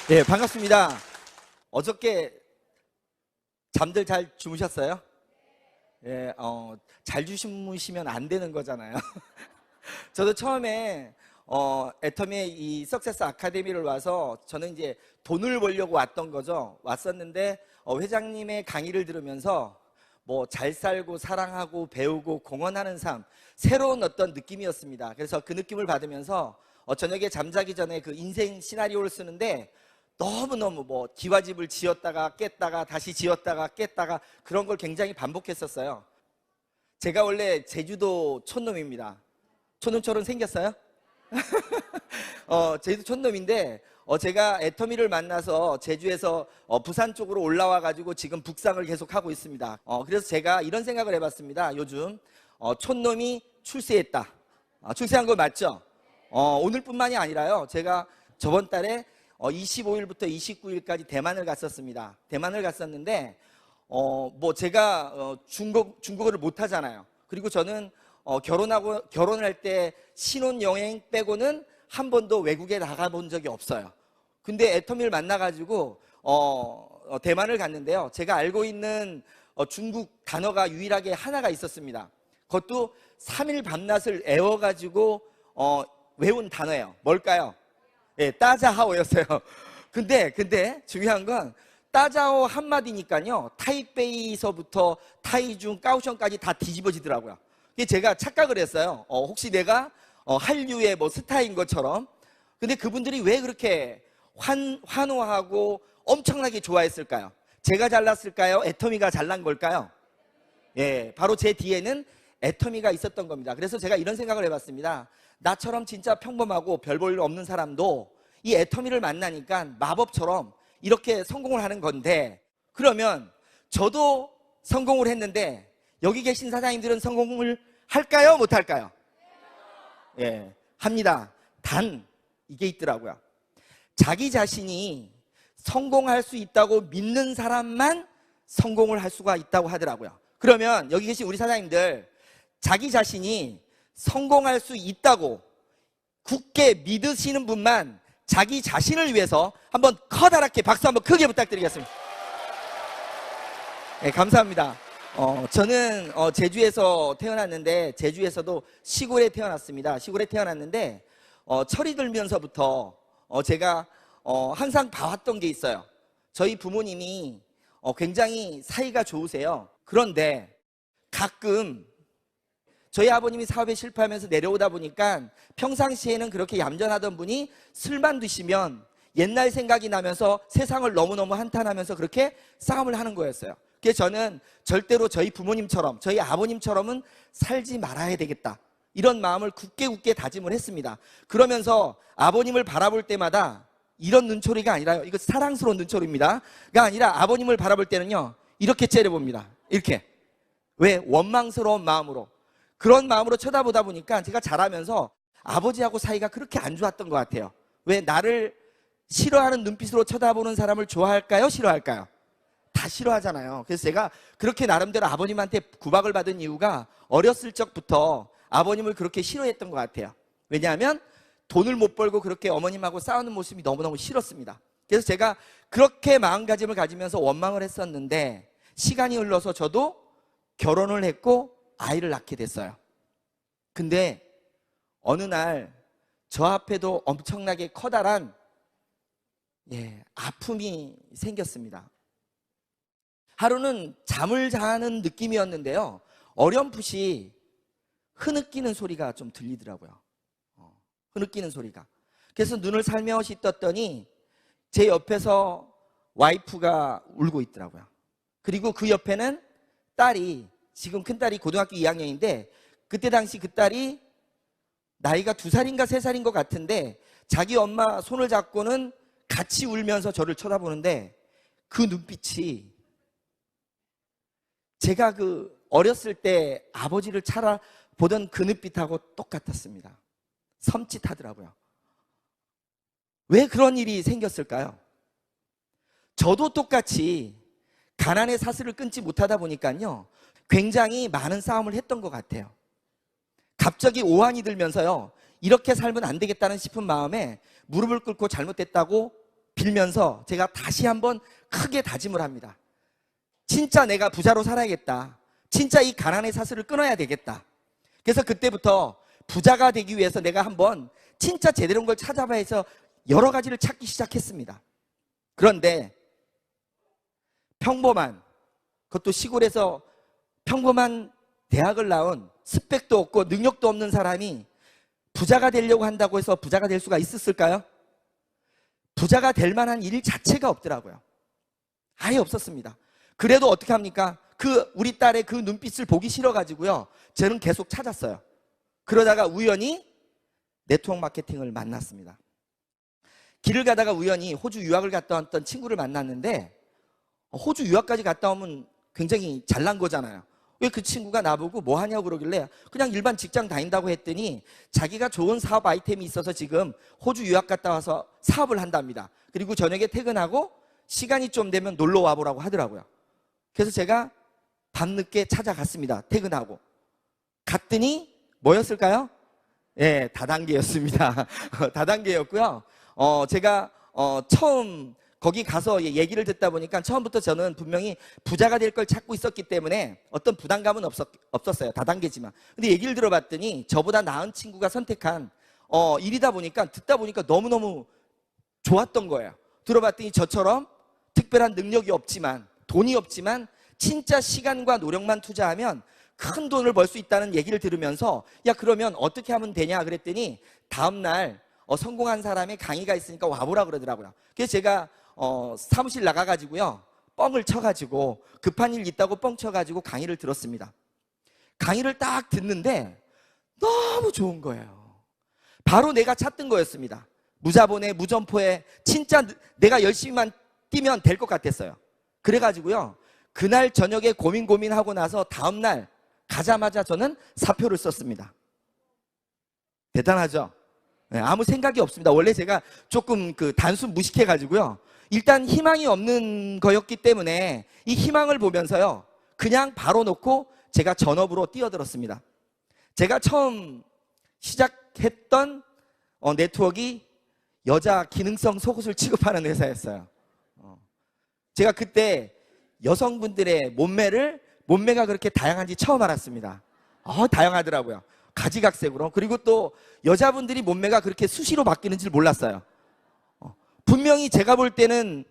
네, 반갑습니다. 어저께 잠들 잘 주무셨어요? 예, 잘 주무시면 안 되는 거잖아요. 저도 처음에 애터미의 이 석세스 아카데미를 와서 저는 이제 돈을 벌려고 왔던 거죠. 왔었는데 회장님의 강의를 들으면서 뭐 잘 살고 사랑하고 배우고 공헌하는 삶, 새로운 어떤 느낌이었습니다. 그래서 그 느낌을 받으면서 저녁에 잠자기 전에 그 인생 시나리오를 쓰는데 너무너무 뭐 기와집을 지었다가 깼다가 다시 지었다가 깼다가 그런 걸 굉장히 반복했었어요. 제가 원래 제주도 촌놈입니다. 촌놈처럼 생겼어요? 제주도 촌놈인데 제가 애터미를 만나서 제주에서 부산 쪽으로 올라와 가지고 지금 북상을 계속 하고 있습니다. 그래서 제가 이런 생각을 해봤습니다. 요즘 촌놈이 출세했다. 출세한 거 맞죠? 오늘뿐만이 아니라요. 제가 저번 달에 25일부터 29일까지 대만을 갔었습니다. 대만을 갔었는데 뭐 제가 중국어를 못 하잖아요. 그리고 저는 결혼을 할 때 신혼여행 빼고는 한 번도 외국에 나가본 적이 없어요. 근데 애터미를 만나가지고 대만을 갔는데요. 제가 알고 있는 중국 단어가 유일하게 하나가 있었습니다. 그것도 3일 밤낮을 애워가지고 외운 단어예요. 뭘까요? 예, 따자하오였어요. 근데 중요한 건 따자오 한마디니까요. 타이베이서부터 타이중, 까오션까지 다 뒤집어지더라고요. 제가 착각을 했어요. 혹시 내가 한류의 뭐 스타인 것처럼. 근데 그분들이 왜 그렇게 환호하고 엄청나게 좋아했을까요? 제가 잘났을까요? 애터미가 잘난 걸까요? 예, 바로 제 뒤에는 애터미가 있었던 겁니다. 그래서 제가 이런 생각을 해봤습니다. 나처럼 진짜 평범하고 별 볼 일 없는 사람도 이 애터미를 만나니까 마법처럼 이렇게 성공을 하는 건데, 그러면 저도 성공을 했는데 여기 계신 사장님들은 성공을 할까요? 못할까요? 예, 합니다. 단 이게 있더라고요. 자기 자신이 성공할 수 있다고 믿는 사람만 성공을 할 수가 있다고 하더라고요. 그러면 여기 계신 우리 사장님들, 자기 자신이 성공할 수 있다고 굳게 믿으시는 분만 자기 자신을 위해서 한번 커다랗게 박수 한번 크게 부탁드리겠습니다. 네, 감사합니다. 저는 제주에서 태어났는데, 제주에서도 시골에 태어났습니다. 시골에 태어났는데 철이 들면서부터 제가 항상 봐왔던 게 있어요. 저희 부모님이 굉장히 사이가 좋으세요. 그런데 가끔 저희 아버님이 사업에 실패하면서 내려오다 보니까 평상시에는 그렇게 얌전하던 분이 술만 드시면 옛날 생각이 나면서 세상을 너무너무 한탄하면서 그렇게 싸움을 하는 거였어요. 그래서 저는 절대로 저희 부모님처럼, 저희 아버님처럼은 살지 말아야 되겠다, 이런 마음을 굳게 다짐을 했습니다. 그러면서 아버님을 바라볼 때마다 이런 눈초리가 아니라요, 이거 사랑스러운 눈초리입니다, 가 아니라 아버님을 바라볼 때는요 이렇게 째려봅니다. 이렇게. 왜? 원망스러운 마음으로. 그런 마음으로 쳐다보다 보니까 제가 자라면서 아버지하고 사이가 그렇게 안 좋았던 것 같아요. 왜? 나를 싫어하는 눈빛으로 쳐다보는 사람을 좋아할까요? 싫어할까요? 다 싫어하잖아요. 그래서 제가 그렇게 나름대로 아버님한테 구박을 받은 이유가 어렸을 적부터 아버님을 그렇게 싫어했던 것 같아요. 왜냐하면 돈을 못 벌고 그렇게 어머님하고 싸우는 모습이 너무너무 싫었습니다. 그래서 제가 그렇게 마음가짐을 가지면서 원망을 했었는데, 시간이 흘러서 저도 결혼을 했고 아이를 낳게 됐어요. 근데 어느 날 저 앞에도 엄청나게 커다란 아픔이 생겼습니다. 하루는 잠을 자는 느낌이었는데요, 어렴풋이 흐느끼는 소리가 좀 들리더라고요. 흐느끼는 소리가. 그래서 눈을 살며시 떴더니 제 옆에서 와이프가 울고 있더라고요. 그리고 그 옆에는 딸이, 지금 큰딸이 고등학교 2학년인데 그때 당시 그 딸이 나이가 2살인가 3살인 것 같은데 자기 엄마 손을 잡고는 같이 울면서 저를 쳐다보는데, 그 눈빛이 제가 그 어렸을 때 아버지를 보던 그 눈빛하고 똑같았습니다. 섬찟하더라고요. 왜 그런 일이 생겼을까요? 저도 똑같이 가난의 사슬을 끊지 못하다 보니까요 굉장히 많은 싸움을 했던 것 같아요. 갑자기 오한이 들면서요, 이렇게 살면 안 되겠다는 싶은 마음에 무릎을 꿇고 잘못됐다고 빌면서 제가 다시 한번 크게 다짐을 합니다. 진짜 내가 부자로 살아야겠다. 진짜 이 가난의 사슬을 끊어야 되겠다. 그래서 그때부터 부자가 되기 위해서 내가 한번 진짜 제대로 된 걸 찾아봐야 해서 여러 가지를 찾기 시작했습니다. 그런데 평범한, 그것도 시골에서 평범한 대학을 나온 스펙도 없고 능력도 없는 사람이 부자가 되려고 한다고 해서 부자가 될 수가 있었을까요? 부자가 될 만한 일 자체가 없더라고요. 아예 없었습니다. 그래도 어떻게 합니까? 우리 딸의 그 눈빛을 보기 싫어가지고요, 저는 계속 찾았어요. 그러다가 우연히 네트워크 마케팅을 만났습니다. 길을 가다가 우연히 호주 유학을 갔다 왔던 친구를 만났는데, 호주 유학까지 갔다 오면 굉장히 잘난 거잖아요. 왜 그 친구가 나보고 뭐 하냐고 그러길래 그냥 일반 직장 다닌다고 했더니 자기가 좋은 사업 아이템이 있어서 지금 호주 유학 갔다 와서 사업을 한답니다. 그리고 저녁에 퇴근하고 시간이 좀 되면 놀러 와보라고 하더라고요. 그래서 제가 밤늦게 찾아갔습니다. 퇴근하고 갔더니 뭐였을까요? 예, 다단계였습니다. 다단계였고요. 제가 처음 거기 가서 얘기를 듣다 보니까 처음부터 저는 분명히 부자가 될 걸 찾고 있었기 때문에 어떤 부담감은 없었어요. 다단계지만. 근데 얘기를 들어봤더니 저보다 나은 친구가 선택한 일이다 보니까, 듣다 보니까 너무너무 좋았던 거예요. 들어봤더니 저처럼 특별한 능력이 없지만, 돈이 없지만 진짜 시간과 노력만 투자하면 큰 돈을 벌 수 있다는 얘기를 들으면서, 야, 그러면 어떻게 하면 되냐 그랬더니 다음날 성공한 사람의 강의가 있으니까 와보라 그러더라고요. 그래서 제가 사무실 나가가지고요, 뻥을 쳐가지고, 급한 일 있다고 뻥 쳐가지고 강의를 들었습니다. 강의를 딱 듣는데 너무 좋은 거예요. 바로 내가 찾던 거였습니다. 무자본에 무점포에 진짜 내가 열심히만 뛰면 될 것 같았어요. 그래가지고요, 그날 저녁에 고민하고 나서 다음날 가자마자 저는 사표를 썼습니다. 대단하죠? 네, 아무 생각이 없습니다. 원래 제가 조금 단순 무식해가지고요, 일단 희망이 없는 거였기 때문에 이 희망을 보면서요, 그냥 바로 놓고 제가 전업으로 뛰어들었습니다. 제가 처음 시작했던 네트워크가 여자 기능성 속옷을 취급하는 회사였어요. 제가 그때 여성분들의 몸매가 그렇게 다양한지 처음 알았습니다. 다양하더라고요. 가지각색으로. 그리고 또 여자분들이 몸매가 그렇게 수시로 바뀌는 줄 몰랐어요. 분명히 제가 볼 때는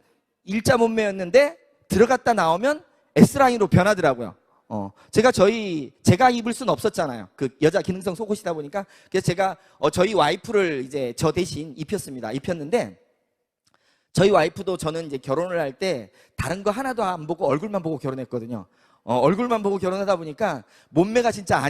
일자 몸매였는데 들어갔다 나오면 S라인으로 변하더라고요. 제가 입을 수는 없었잖아요. 그 여자 기능성 속옷이다 보니까. 그래서 제가 저희 와이프를 이제 저 대신 입혔는데, 저희 와이프도 저는 이제 결혼을 할 때 다른 거 하나도 안 보고 얼굴만 보고 결혼했거든요. 얼굴만 보고 결혼하다 보니까 몸매가 진짜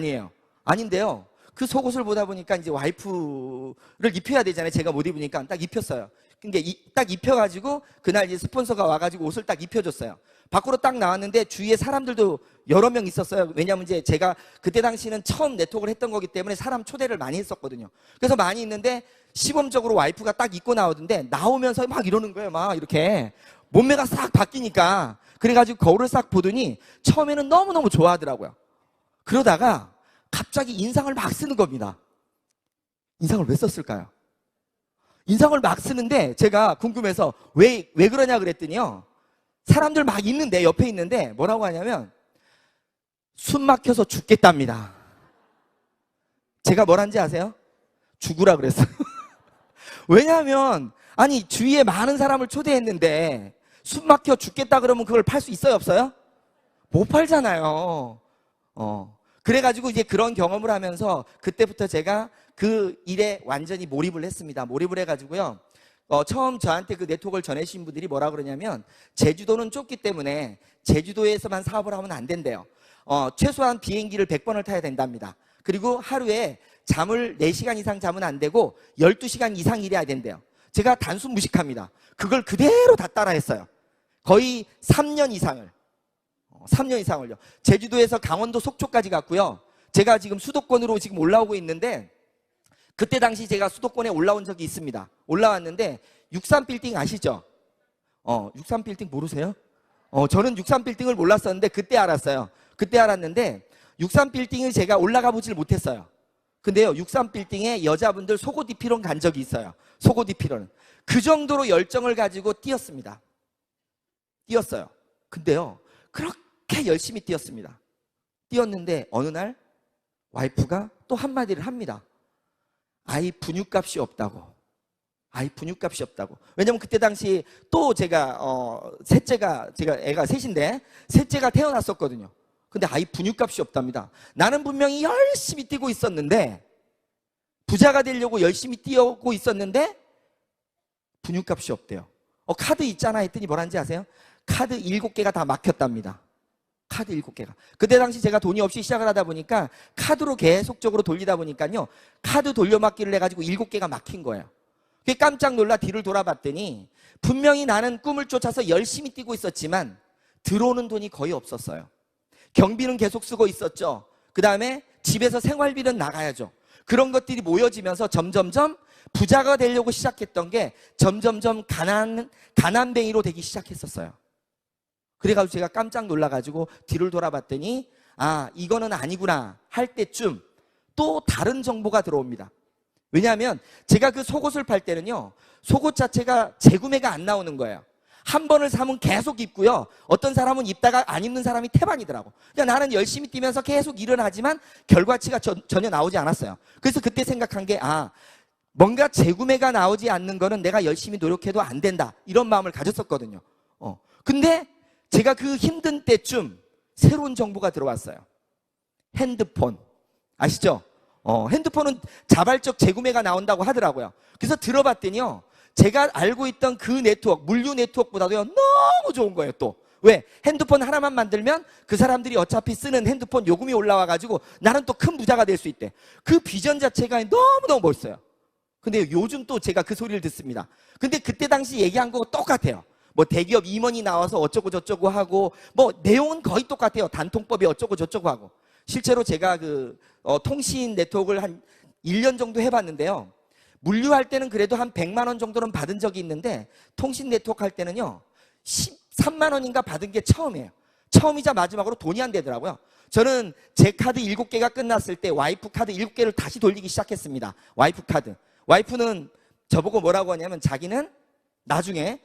아닌데요. 그 속옷을 보다 보니까 이제 와이프를 입혀야 되잖아요. 제가 못 입으니까 딱 입혔어요. 근데 딱 입혀가지고 그날 이제 스폰서가 와가지고 옷을 딱 입혀줬어요. 밖으로 딱 나왔는데 주위에 사람들도 여러 명 있었어요. 왜냐면 이제 제가 그때 당시는 처음 네트워크를 했던 거기 때문에 사람 초대를 많이 했었거든요. 그래서 많이 있는데 시범적으로 와이프가 딱 입고 나오던데, 나오면서 막 이러는 거예요. 막 이렇게 몸매가 싹 바뀌니까. 그래가지고 거울을 싹 보더니 처음에는 너무너무 좋아하더라고요. 그러다가 갑자기 인상을 막 쓰는 겁니다. 인상을 왜 썼을까요? 인상을 막 쓰는데 제가 궁금해서 왜 그러냐 그랬더니요, 사람들 막 있는데, 옆에 있는데 뭐라고 하냐면 숨 막혀서 죽겠답니다. 제가 뭐란지 아세요? 죽으라 그랬어요. 왜냐하면 아니 주위에 많은 사람을 초대했는데 숨 막혀 죽겠다 그러면 그걸 팔 수 있어요, 없어요? 못 팔잖아요. 그래가지고 이제 그런 경험을 하면서 그때부터 제가 그 일에 완전히 몰입을 했습니다. 몰입을 해가지고요, 처음 저한테 그 네트워크를 전해주신 분들이 뭐라 그러냐면, 제주도는 좁기 때문에 제주도에서만 사업을 하면 안 된대요. 최소한 비행기를 100번을 타야 된답니다. 그리고 하루에 잠을 4시간 이상 자면 안 되고 12시간 이상 일해야 된대요. 제가 단순 무식합니다. 그걸 그대로 다 따라했어요. 거의 3년 이상을요. 제주도에서 강원도 속초까지 갔고요. 제가 지금 수도권으로 지금 올라오고 있는데, 그때 당시 제가 수도권에 올라온 적이 있습니다. 올라왔는데 63빌딩 아시죠? 63빌딩 모르세요? 저는 63빌딩을 몰랐었는데 그때 알았어요. 그때 알았는데 63빌딩을 제가 올라가 보질 못했어요. 근데요, 63빌딩에 여자분들 속옷 입히러 간 적이 있어요. 속옷 입히러는. 그 정도로 열정을 가지고 뛰었습니다. 뛰었어요. 근데요, 그렇게 열심히 뛰었습니다. 뛰었는데 어느 날 와이프가 또 한마디를 합니다. 아이 분유값이 없다고. 아이 분유값이 없다고. 왜냐면 그때 당시 또 제가 제가 애가 셋인데 셋째가 태어났었거든요. 근데 아이 분유값이 없답니다. 나는 분명히 열심히 뛰고 있었는데, 부자가 되려고 열심히 뛰고 있었는데 분유값이 없대요. 카드 있잖아 했더니 뭐라는지 아세요? 카드 7개가 다 막혔답니다. 카드 7개가. 그때 당시 제가 돈이 없이 시작을 하다 보니까 카드로 계속적으로 돌리다 보니까요, 카드 돌려막기를 해가지고 7개가 막힌 거예요. 그게 깜짝 놀라 뒤를 돌아봤더니 분명히 나는 꿈을 쫓아서 열심히 뛰고 있었지만 들어오는 돈이 거의 없었어요. 경비는 계속 쓰고 있었죠. 그 다음에 집에서 생활비는 나가야죠. 그런 것들이 모여지면서 점점점 부자가 되려고 시작했던 게 점점점 가난뱅이로 되기 시작했었어요. 그래가지고 제가 깜짝 놀라가지고 뒤를 돌아봤더니 아, 이거는 아니구나 할 때쯤 또 다른 정보가 들어옵니다. 왜냐하면 제가 그 속옷을 팔 때는요, 속옷 자체가 재구매가 안 나오는 거예요. 한 번을 사면 계속 입고요, 어떤 사람은 입다가 안 입는 사람이 태반이더라고. 그러니까 나는 열심히 뛰면서 계속 일어나지만 결과치가 전혀 나오지 않았어요. 그래서 그때 생각한 게 뭔가 재구매가 나오지 않는 거는 내가 열심히 노력해도 안 된다, 이런 마음을 가졌었거든요. 근데 제가 그 힘든 때쯤 새로운 정보가 들어왔어요. 핸드폰 아시죠? 핸드폰은 자발적 재구매가 나온다고 하더라고요. 그래서 들어봤더니요, 제가 알고 있던 그 네트워크, 물류 네트워크보다도요 너무 좋은 거예요. 또 왜? 핸드폰 하나만 만들면 그 사람들이 어차피 쓰는 핸드폰 요금이 올라와가지고 나는 또 큰 부자가 될 수 있대. 그 비전 자체가 너무너무 멋있어요. 근데 요즘 또 제가 그 소리를 듣습니다. 근데 그때 당시 얘기한 거 똑같아요. 뭐 대기업 임원이 나와서 어쩌고 저쩌고 하고, 뭐 내용은 거의 똑같아요. 단통법이 어쩌고 저쩌고 하고. 실제로 제가 통신 네트워크를 한 1년 정도 해봤는데요, 물류할 때는 그래도 한 100만 원 정도는 받은 적이 있는데 통신 네트워크 할 때는요 13만 원인가 받은 게 처음이에요. 처음이자 마지막으로 돈이 안 되더라고요. 저는 제 카드 7개가 끝났을 때 와이프 카드 7개를 다시 돌리기 시작했습니다. 와이프 카드. 와이프는 저보고 뭐라고 하냐면 자기는 나중에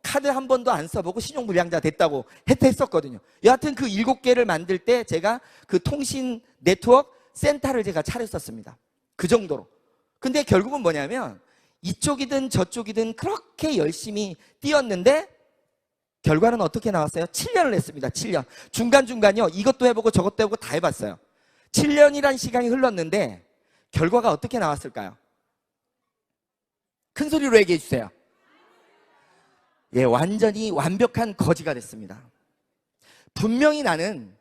카드 한 번도 안 써보고 신용불량자 됐다고 했었거든요. 여하튼 그 7개를 만들 때 제가 그 통신 네트워크 센터를 제가 차렸었습니다. 그 정도로. 근데 결국은 뭐냐면 이쪽이든 저쪽이든 그렇게 열심히 뛰었는데 결과는 어떻게 나왔어요? 7년을 했습니다. 7년. 중간중간요, 이것도 해보고 저것도 해보고 다 해봤어요. 7년이란 시간이 흘렀는데 결과가 어떻게 나왔을까요? 큰 소리로 얘기해 주세요. 예, 완전히 완벽한 거지가 됐습니다. 분명히 나는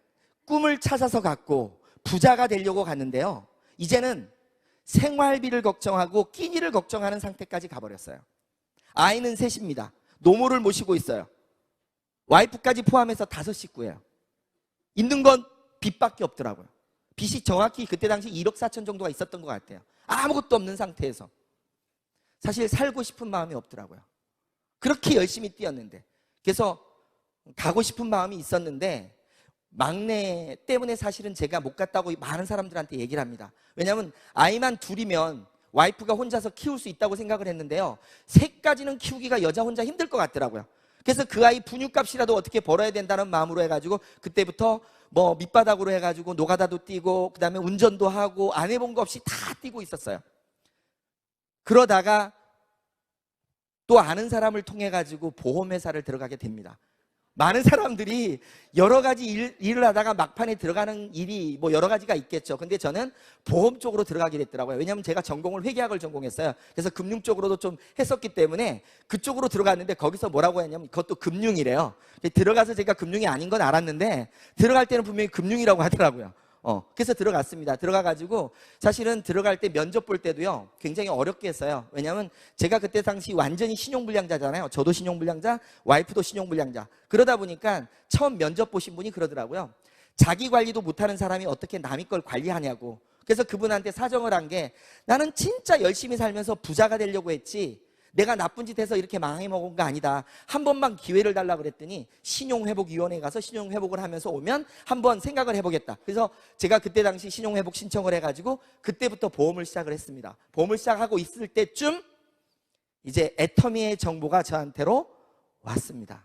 꿈을 찾아서 갔고 부자가 되려고 갔는데요, 이제는 생활비를 걱정하고 끼니를 걱정하는 상태까지 가버렸어요. 아이는 셋입니다. 노모를 모시고 있어요. 와이프까지 포함해서 5식구예요. 있는 건 빚밖에 없더라고요. 빚이 정확히 그때 당시 1억 4천 정도가 있었던 것 같아요. 아무것도 없는 상태에서 사실 살고 싶은 마음이 없더라고요. 그렇게 열심히 뛰었는데. 그래서 가고 싶은 마음이 있었는데 막내 때문에 사실은 제가 못 갔다고 많은 사람들한테 얘기를 합니다. 왜냐하면 아이만 둘이면 와이프가 혼자서 키울 수 있다고 생각을 했는데요, 셋까지는 키우기가 여자 혼자 힘들 것 같더라고요. 그래서 그 아이 분유값이라도 어떻게 벌어야 된다는 마음으로 해가지고 그때부터 뭐 밑바닥으로 해가지고 노가다도 뛰고 그 다음에 운전도 하고 안 해본 거 없이 다 뛰고 있었어요. 그러다가 또 아는 사람을 통해 가지고 보험회사를 들어가게 됩니다. 많은 사람들이 여러 가지 일을 하다가 막판에 들어가는 일이 뭐 여러 가지가 있겠죠. 근데 저는 보험 쪽으로 들어가게 됐더라고요. 왜냐하면 제가 전공을 회계학을 전공했어요. 그래서 금융 쪽으로도 좀 했었기 때문에 그쪽으로 들어갔는데 거기서 뭐라고 했냐면 그것도 금융이래요. 들어가서 제가 금융이 아닌 건 알았는데 들어갈 때는 분명히 금융이라고 하더라고요. 그래서 들어갔습니다. 들어가가지고 사실은 들어갈 때 면접 볼 때도요 굉장히 어렵게 했어요. 왜냐하면 제가 그때 당시 완전히 신용불량자잖아요. 저도 신용불량자, 와이프도 신용불량자. 그러다 보니까 처음 면접 보신 분이 그러더라고요. 자기 관리도 못하는 사람이 어떻게 남의 걸 관리하냐고. 그래서 그분한테 사정을 한 게 나는 진짜 열심히 살면서 부자가 되려고 했지 내가 나쁜 짓 해서 이렇게 망해먹은 거 아니다. 한 번만 기회를 달라 그랬더니 신용회복위원회에 가서 신용회복을 하면서 오면 한번 생각을 해보겠다. 그래서 제가 그때 당시 신용회복 신청을 해가지고 그때부터 보험을 시작을 했습니다. 보험을 시작하고 있을 때쯤 이제 애터미의 정보가 저한테로 왔습니다.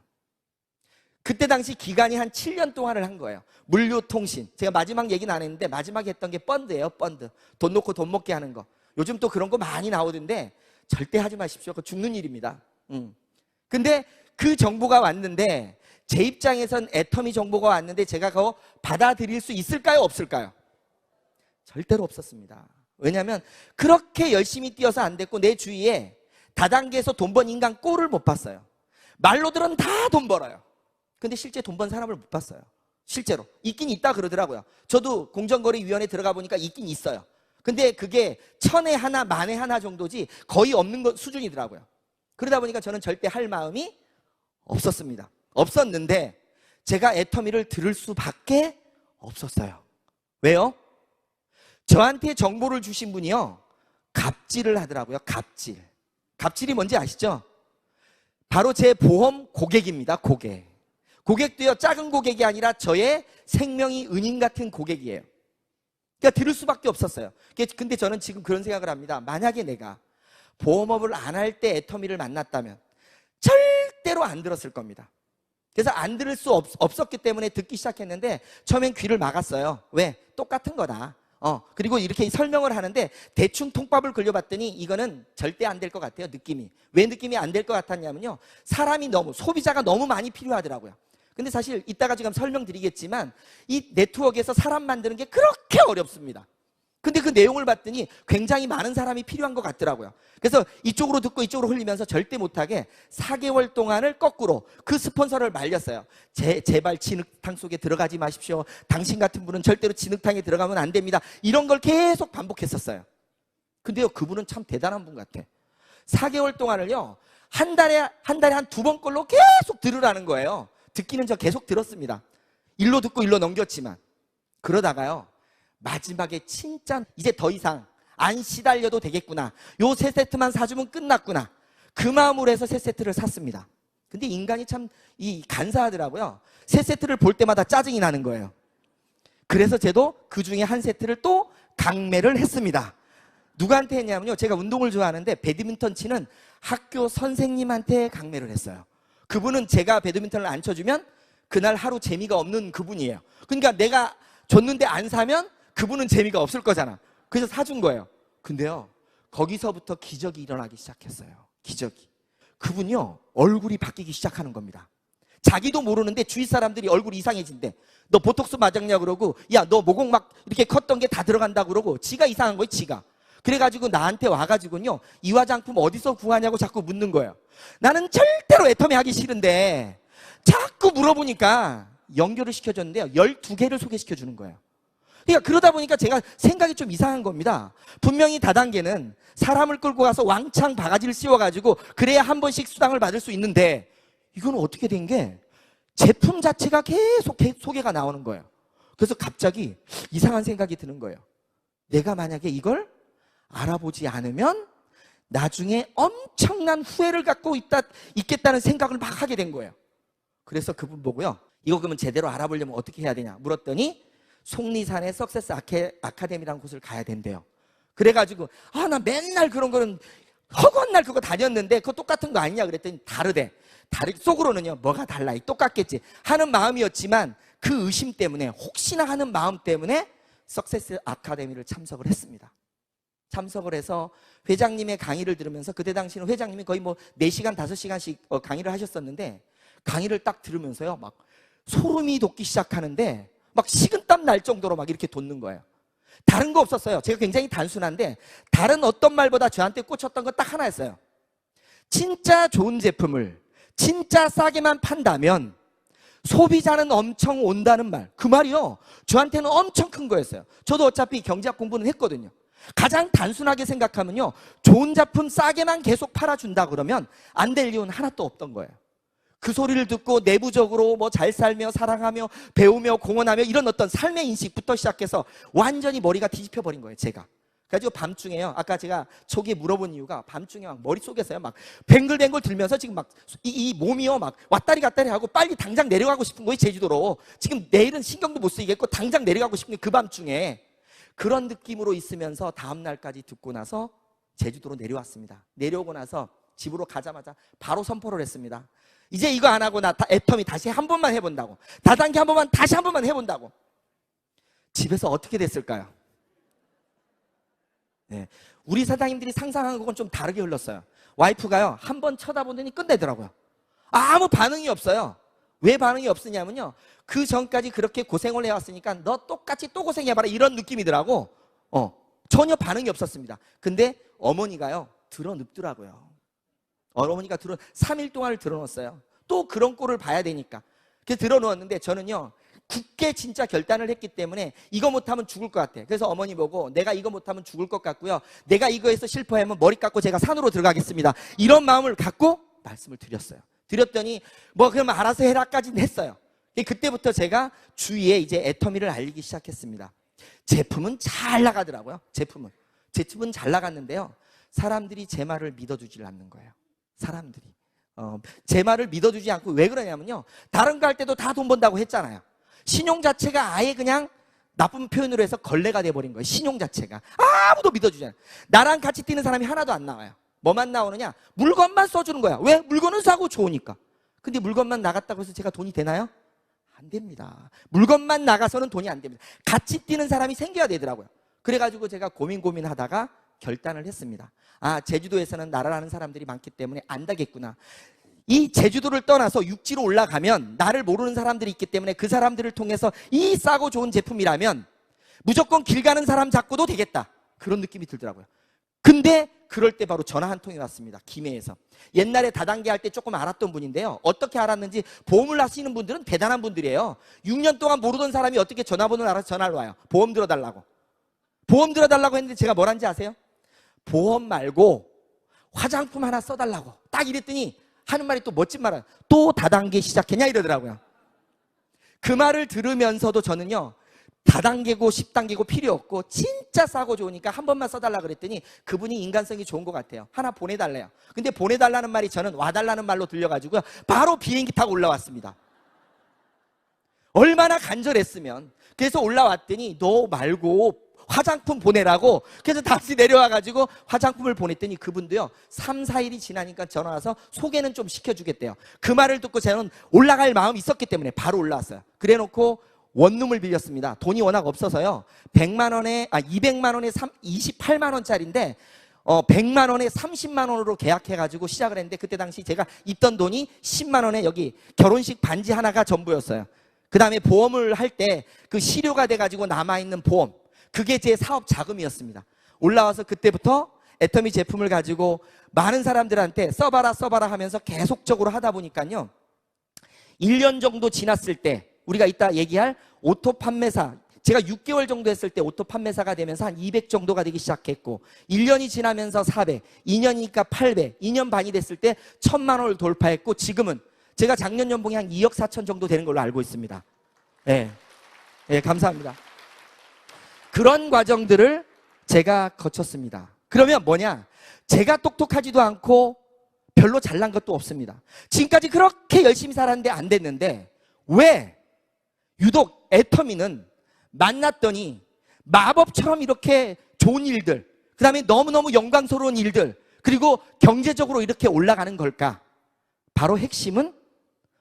그때 당시 기간이 한 7년 동안을 한 거예요. 물류통신. 제가 마지막 얘기는 안 했는데 마지막에 했던 게 펀드예요. 펀드. 돈 놓고 돈 먹게 하는 거. 요즘 또 그런 거 많이 나오던데 절대 하지 마십시오. 그거 죽는 일입니다. 근데 그 정보가 왔는데 제 입장에선 애터미 정보가 왔는데 제가 그거 받아들일 수 있을까요? 없을까요? 절대로 없었습니다. 왜냐하면 그렇게 열심히 뛰어서 안 됐고 내 주위에 다단계에서 돈 번 인간 꼴을 못 봤어요. 말로들은 다 돈 벌어요. 근데 실제 돈 번 사람을 못 봤어요. 실제로. 있긴 있다 그러더라고요. 저도 공정거래위원회 들어가 보니까 있긴 있어요. 근데 그게 1000에 하나, 10,000에 하나 정도지 거의 없는 수준이더라고요. 그러다 보니까 저는 절대 할 마음이 없었습니다. 없었는데 제가 애터미를 들을 수밖에 없었어요. 왜요? 저한테 정보를 주신 분이요, 갑질을 하더라고요. 갑질. 갑질이 뭔지 아시죠? 바로 제 보험 고객입니다. 고객도요, 작은 고객이 아니라 저의 생명이 은인 같은 고객이에요. 그러니까 들을 수밖에 없었어요. 근데 저는 지금 그런 생각을 합니다. 만약에 내가 보험업을 안 할 때 애터미를 만났다면 절대로 안 들었을 겁니다. 그래서 안 들을 수 없었기 때문에 듣기 시작했는데 처음엔 귀를 막았어요. 왜? 똑같은 거다. 그리고 이렇게 설명을 하는데 대충 통밥을 긁려봤더니 이거는 절대 안 될 것 같아요. 느낌이. 왜 느낌이 안 될 것 같았냐면요, 사람이 소비자가 너무 많이 필요하더라고요. 근데 사실 이따가 지금 설명드리겠지만 이 네트워크에서 사람 만드는 게 그렇게 어렵습니다. 근데 그 내용을 봤더니 굉장히 많은 사람이 필요한 것 같더라고요. 그래서 이쪽으로 듣고 이쪽으로 흘리면서 절대 못하게 4개월 동안을 거꾸로 그 스폰서를 말렸어요. 제발 진흙탕 속에 들어가지 마십시오. 당신 같은 분은 절대로 진흙탕에 들어가면 안 됩니다. 이런 걸 계속 반복했었어요. 근데요, 그분은 참 대단한 분 같아. 4개월 동안을요, 한 달에 한 2번 꼴로 계속 들으라는 거예요. 듣기는 저 계속 들었습니다. 일로 듣고 일로 넘겼지만. 그러다가요, 마지막에 진짜 이제 더 이상 안 시달려도 되겠구나. 요 3세트만 사주면 끝났구나. 그 마음으로 해서 3세트를 샀습니다. 근데 인간이 참 간사하더라고요. 3세트를 볼 때마다 짜증이 나는 거예요. 그래서 저도 그 중에 한 세트를 또 강매를 했습니다. 누구한테 했냐면요, 제가 운동을 좋아하는데 배드민턴 치는 학교 선생님한테 강매를 했어요. 그분은 제가 배드민턴을 안 쳐주면 그날 하루 재미가 없는 그분이에요. 그러니까 내가 줬는데 안 사면 그분은 재미가 없을 거잖아. 그래서 사준 거예요. 근데요, 거기서부터 기적이 일어나기 시작했어요. 기적이. 그분이요, 얼굴이 바뀌기 시작하는 겁니다. 자기도 모르는데 주위 사람들이 얼굴이 이상해진대. 너 보톡스 맞았냐 그러고, 야, 너 모공 막 이렇게 컸던 게 다 들어간다 그러고, 지가 이상한 거예요, 지가. 그래가지고 나한테 와가지고요, 이 화장품 어디서 구하냐고 자꾸 묻는 거예요. 나는 절대로 애터미 하기 싫은데 자꾸 물어보니까 연결을 시켜줬는데요, 12개를 소개시켜주는 거예요. 그러니까 그러다 보니까 제가 생각이 좀 이상한 겁니다. 분명히 다단계는 사람을 끌고 가서 왕창 바가지를 씌워가지고 그래야 한 번씩 수당을 받을 수 있는데, 이거는 어떻게 된 게 제품 자체가 계속 소개가 나오는 거예요. 그래서 갑자기 이상한 생각이 드는 거예요. 내가 만약에 이걸 알아보지 않으면 나중에 엄청난 후회를 갖고 있겠다는 생각을 막 하게 된 거예요. 그래서 그분 보고요, 이거 그러면 제대로 알아보려면 어떻게 해야 되냐 물었더니 속리산의 석세스 아카데미라는 곳을 가야 된대요. 그래가지고 나 맨날 그런 거는 허구한 날 그거 다녔는데 그거 똑같은 거 아니냐 그랬더니 다르대. 속으로는요, 뭐가 달라, 똑같겠지 하는 마음이었지만 그 의심 때문에, 혹시나 하는 마음 때문에 석세스 아카데미를 참석을 했습니다. 참석을 해서 회장님의 강의를 들으면서, 그때 당시는 회장님이 거의 4시간, 5시간씩 강의를 하셨었는데, 강의를 딱 들으면서요, 막 소름이 돋기 시작하는데 막 식은땀 날 정도로 막 이렇게 돋는 거예요. 다른 거 없었어요. 제가 굉장히 단순한데 다른 어떤 말보다 저한테 꽂혔던 건 딱 하나였어요. 진짜 좋은 제품을 진짜 싸게만 판다면 소비자는 엄청 온다는 말. 그 말이요, 저한테는 엄청 큰 거였어요. 저도 어차피 경제학 공부는 했거든요. 가장 단순하게 생각하면요, 좋은 제품 싸게만 계속 팔아준다 그러면 안 될 이유는 하나도 없던 거예요. 그 소리를 듣고 내부적으로 잘 살며 사랑하며 배우며 공헌하며 이런 어떤 삶의 인식부터 시작해서 완전히 머리가 뒤집혀 버린 거예요, 제가. 그래가지고 밤중에요. 아까 제가 초기에 물어본 이유가 밤중에 막 머릿속에서요. 막 뱅글뱅글 들면서 지금 막 이 몸이요. 막 왔다리 갔다리 하고 빨리 당장 내려가고 싶은 거예요. 제주도로. 지금 내일은 신경도 못 쓰이겠고 당장 내려가고 싶은 게 그 밤중에. 그런 느낌으로 있으면서 다음 날까지 듣고 나서 제주도로 내려왔습니다. 내려오고 나서 집으로 가자마자 바로 선포를 했습니다. 이제 이거 안 하고 나 애터미 다시 한 번만 해본다고. 다단계 한 번만 다시 한 번만 해본다고. 집에서 어떻게 됐을까요? 네. 우리 사장님들이 상상한 것은 좀 다르게 흘렀어요. 와이프가요, 한 번 쳐다보더니 끝내더라고요. 아무 반응이 없어요. 왜 반응이 없으냐면요, 그 전까지 그렇게 고생을 해왔으니까 너 똑같이 또 고생해봐라 이런 느낌이더라고. 전혀 반응이 없었습니다. 근데 어머니가요, 드러눕더라고요. 어머니가 3일 동안을 드러놓았어요. 또 그런 꼴을 봐야 되니까. 그래서 드러누웠는데 저는요, 굳게 진짜 결단을 했기 때문에 이거 못하면 죽을 것 같아. 그래서 어머니 보고 내가 이거 못하면 죽을 것 같고요, 내가 이거에서 실패하면 머리 깎고 제가 산으로 들어가겠습니다. 이런 마음을 갖고 말씀을 드렸어요. 드렸더니 뭐 그러면 알아서 해라까지는 했어요. 그때부터 제가 주위에 이제 애터미를 알리기 시작했습니다. 제품은 잘 나가더라고요. 제품은 잘 나갔는데요, 사람들이 제 말을 믿어주질 않는 거예요. 사람들이 제 말을 믿어주지 않고. 왜 그러냐면요, 다른 거 할 때도 다 돈 번다고 했잖아요. 신용 자체가 아예 그냥 나쁜 표현으로 해서 걸레가 돼버린 거예요. 신용 자체가 아무도 믿어주지 않아요. 나랑 같이 뛰는 사람이 하나도 안 나와요. 뭐만 나오느냐, 물건만 써주는 거야. 왜? 물건은 싸고 좋으니까. 근데 물건만 나갔다고 해서 제가 돈이 되나요? 안 됩니다. 물건만 나가서는 돈이 안 됩니다. 같이 뛰는 사람이 생겨야 되더라고요. 그래가지고 제가 고민하다가 결단을 했습니다. 아, 제주도에서는 나를 아는 사람들이 많기 때문에 안다겠구나. 이 제주도를 떠나서 육지로 올라가면 나를 모르는 사람들이 있기 때문에 그 사람들을 통해서 이 싸고 좋은 제품이라면 무조건 길 가는 사람 잡고도 되겠다, 그런 느낌이 들더라고요. 근데 그럴 때 바로 전화 한 통이 왔습니다. 김해에서. 옛날에 다단계 할 때 조금 알았던 분인데요, 어떻게 알았는지, 보험을 하시는 분들은 대단한 분들이에요. 6년 동안 모르던 사람이 어떻게 전화번호를 알아서 전화를 와요. 보험 들어달라고 했는데 제가 뭘 한지 아세요? 보험 말고 화장품 하나 써달라고 딱 이랬더니 하는 말이 또 멋진 말은, 또 다단계 시작했냐 이러더라고요. 그 말을 들으면서도 저는요, 다단계고 10단계고 필요 없고 진짜 싸고 좋으니까 한 번만 써달라 그랬더니 그분이 인간성이 좋은 것 같아요. 하나 보내달래요. 근데 보내달라는 말이 저는 와달라는 말로 들려가지고요, 바로 비행기 타고 올라왔습니다. 얼마나 간절했으면. 그래서 올라왔더니 너 말고 화장품 보내라고. 그래서 다시 내려와가지고 화장품을 보냈더니 그분도요, 3, 4일이 지나니까 전화 와서 소개는 좀 시켜주겠대요. 그 말을 듣고 저는 올라갈 마음이 있었기 때문에 바로 올라왔어요. 그래놓고 원룸을 빌렸습니다. 돈이 워낙 없어서요, 200만 원에 28만 원짜리인데 100만 원에 30만 원으로 계약해가지고 시작을 했는데, 그때 당시 제가 있던 돈이 10만 원에 여기 결혼식 반지 하나가 전부였어요. 그 다음에 보험을 할 때 그 실효가 돼가지고 남아있는 보험, 그게 제 사업 자금이었습니다. 올라와서 그때부터 애터미 제품을 가지고 많은 사람들한테 써봐라 하면서 계속적으로 하다 보니까요, 1년 정도 지났을 때 우리가 이따 얘기할 오토 판매사, 제가 6개월 정도 했을 때 오토 판매사가 되면서 한 200 정도가 되기 시작했고, 1년이 지나면서 400, 2년이니까 800, 2년 반이 됐을 때 1000만 원을 돌파했고, 지금은 제가 작년 연봉이 한 2억 4천 정도 되는 걸로 알고 있습니다. 네, 감사합니다. 그런 과정들을 제가 거쳤습니다. 그러면 뭐냐? 제가 똑똑하지도 않고 별로 잘난 것도 없습니다. 지금까지 그렇게 열심히 살았는데 안 됐는데, 왜 유독 애터미는 만났더니 마법처럼 이렇게 좋은 일들, 그 다음에 너무너무 영광스러운 일들, 그리고 경제적으로 이렇게 올라가는 걸까? 바로 핵심은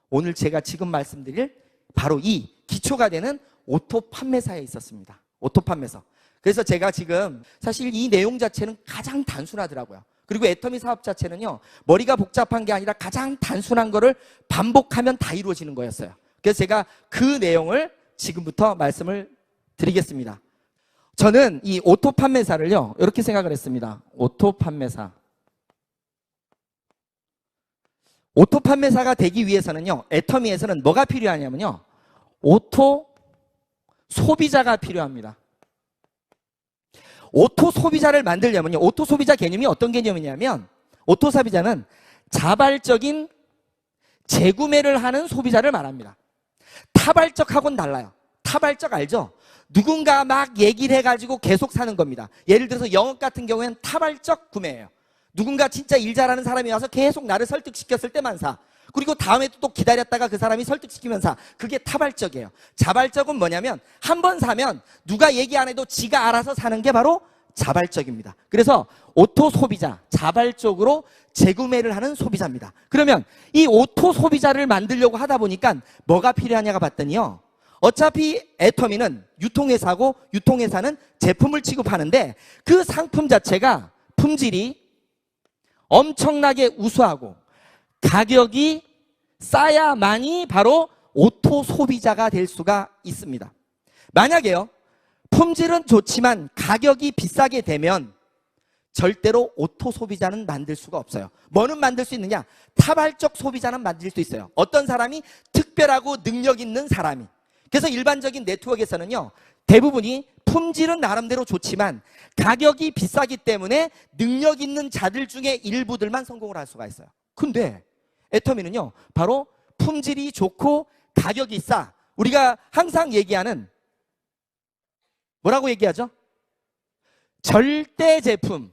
오늘 제가 지금 말씀드릴 바로 이 기초가 되는 오토 판매사에 있었습니다. 오토 판매사. 그래서 제가 지금 사실 이 내용 자체는 가장 단순하더라고요. 그리고 애터미 사업 자체는요, 머리가 복잡한 게 아니라 가장 단순한 거를 반복하면 다 이루어지는 거였어요. 그래서 제가 그 내용을 지금부터 말씀을 드리겠습니다. 저는 이 오토 판매사를요, 이렇게 생각을 했습니다. 오토 판매사. 오토 판매사가 되기 위해서는요, 애터미에서는 뭐가 필요하냐면요, 오토 소비자가 필요합니다. 오토 소비자를 만들려면요, 오토 소비자 개념이 어떤 개념이냐면, 오토 소비자는 자발적인 재구매를 하는 소비자를 말합니다. 타발적하고는 달라요. 타발적 알죠? 누군가 막 얘기를 해가지고 계속 사는 겁니다. 예를 들어서 영업 같은 경우에는 타발적 구매예요. 누군가 진짜 일 잘하는 사람이 와서 계속 나를 설득시켰을 때만 사. 그리고 다음에 또 기다렸다가 그 사람이 설득시키면 사. 그게 타발적이에요. 자발적은 뭐냐면 한 번 사면 누가 얘기 안 해도 지가 알아서 사는 게 바로 자발적입니다. 그래서 오토 소비자, 자발적으로 재구매를 하는 소비자입니다. 그러면 이 오토 소비자를 만들려고 하다 보니까 뭐가 필요하냐가 봤더니요, 어차피 애터미는 유통회사고 유통회사는 제품을 취급하는데 그 상품 자체가 품질이 엄청나게 우수하고 가격이 싸야만이 바로 오토 소비자가 될 수가 있습니다. 만약에요, 품질은 좋지만 가격이 비싸게 되면 절대로 오토 소비자는 만들 수가 없어요. 뭐는 만들 수 있느냐? 타발적 소비자는 만들 수 있어요. 어떤 사람이 특별하고 능력 있는 사람이. 그래서 일반적인 네트워크에서는요, 대부분이 품질은 나름대로 좋지만 가격이 비싸기 때문에 능력 있는 자들 중에 일부들만 성공을 할 수가 있어요. 근데 애터미는요, 바로 품질이 좋고 가격이 싸. 우리가 항상 얘기하는, 뭐라고 얘기하죠? 절대 제품,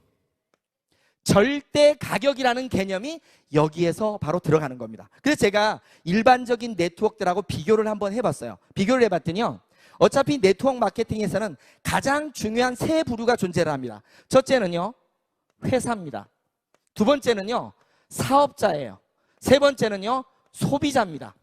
절대 가격이라는 개념이 여기에서 바로 들어가는 겁니다. 그래서 제가 일반적인 네트워크들하고 비교를 한번 해봤어요. 비교를 해봤더니요, 어차피 네트워크 마케팅에서는 가장 중요한 세 부류가 존재를 합니다. 첫째는요, 회사입니다. 두 번째는요, 사업자예요. 세 번째는요, 소비자입니다.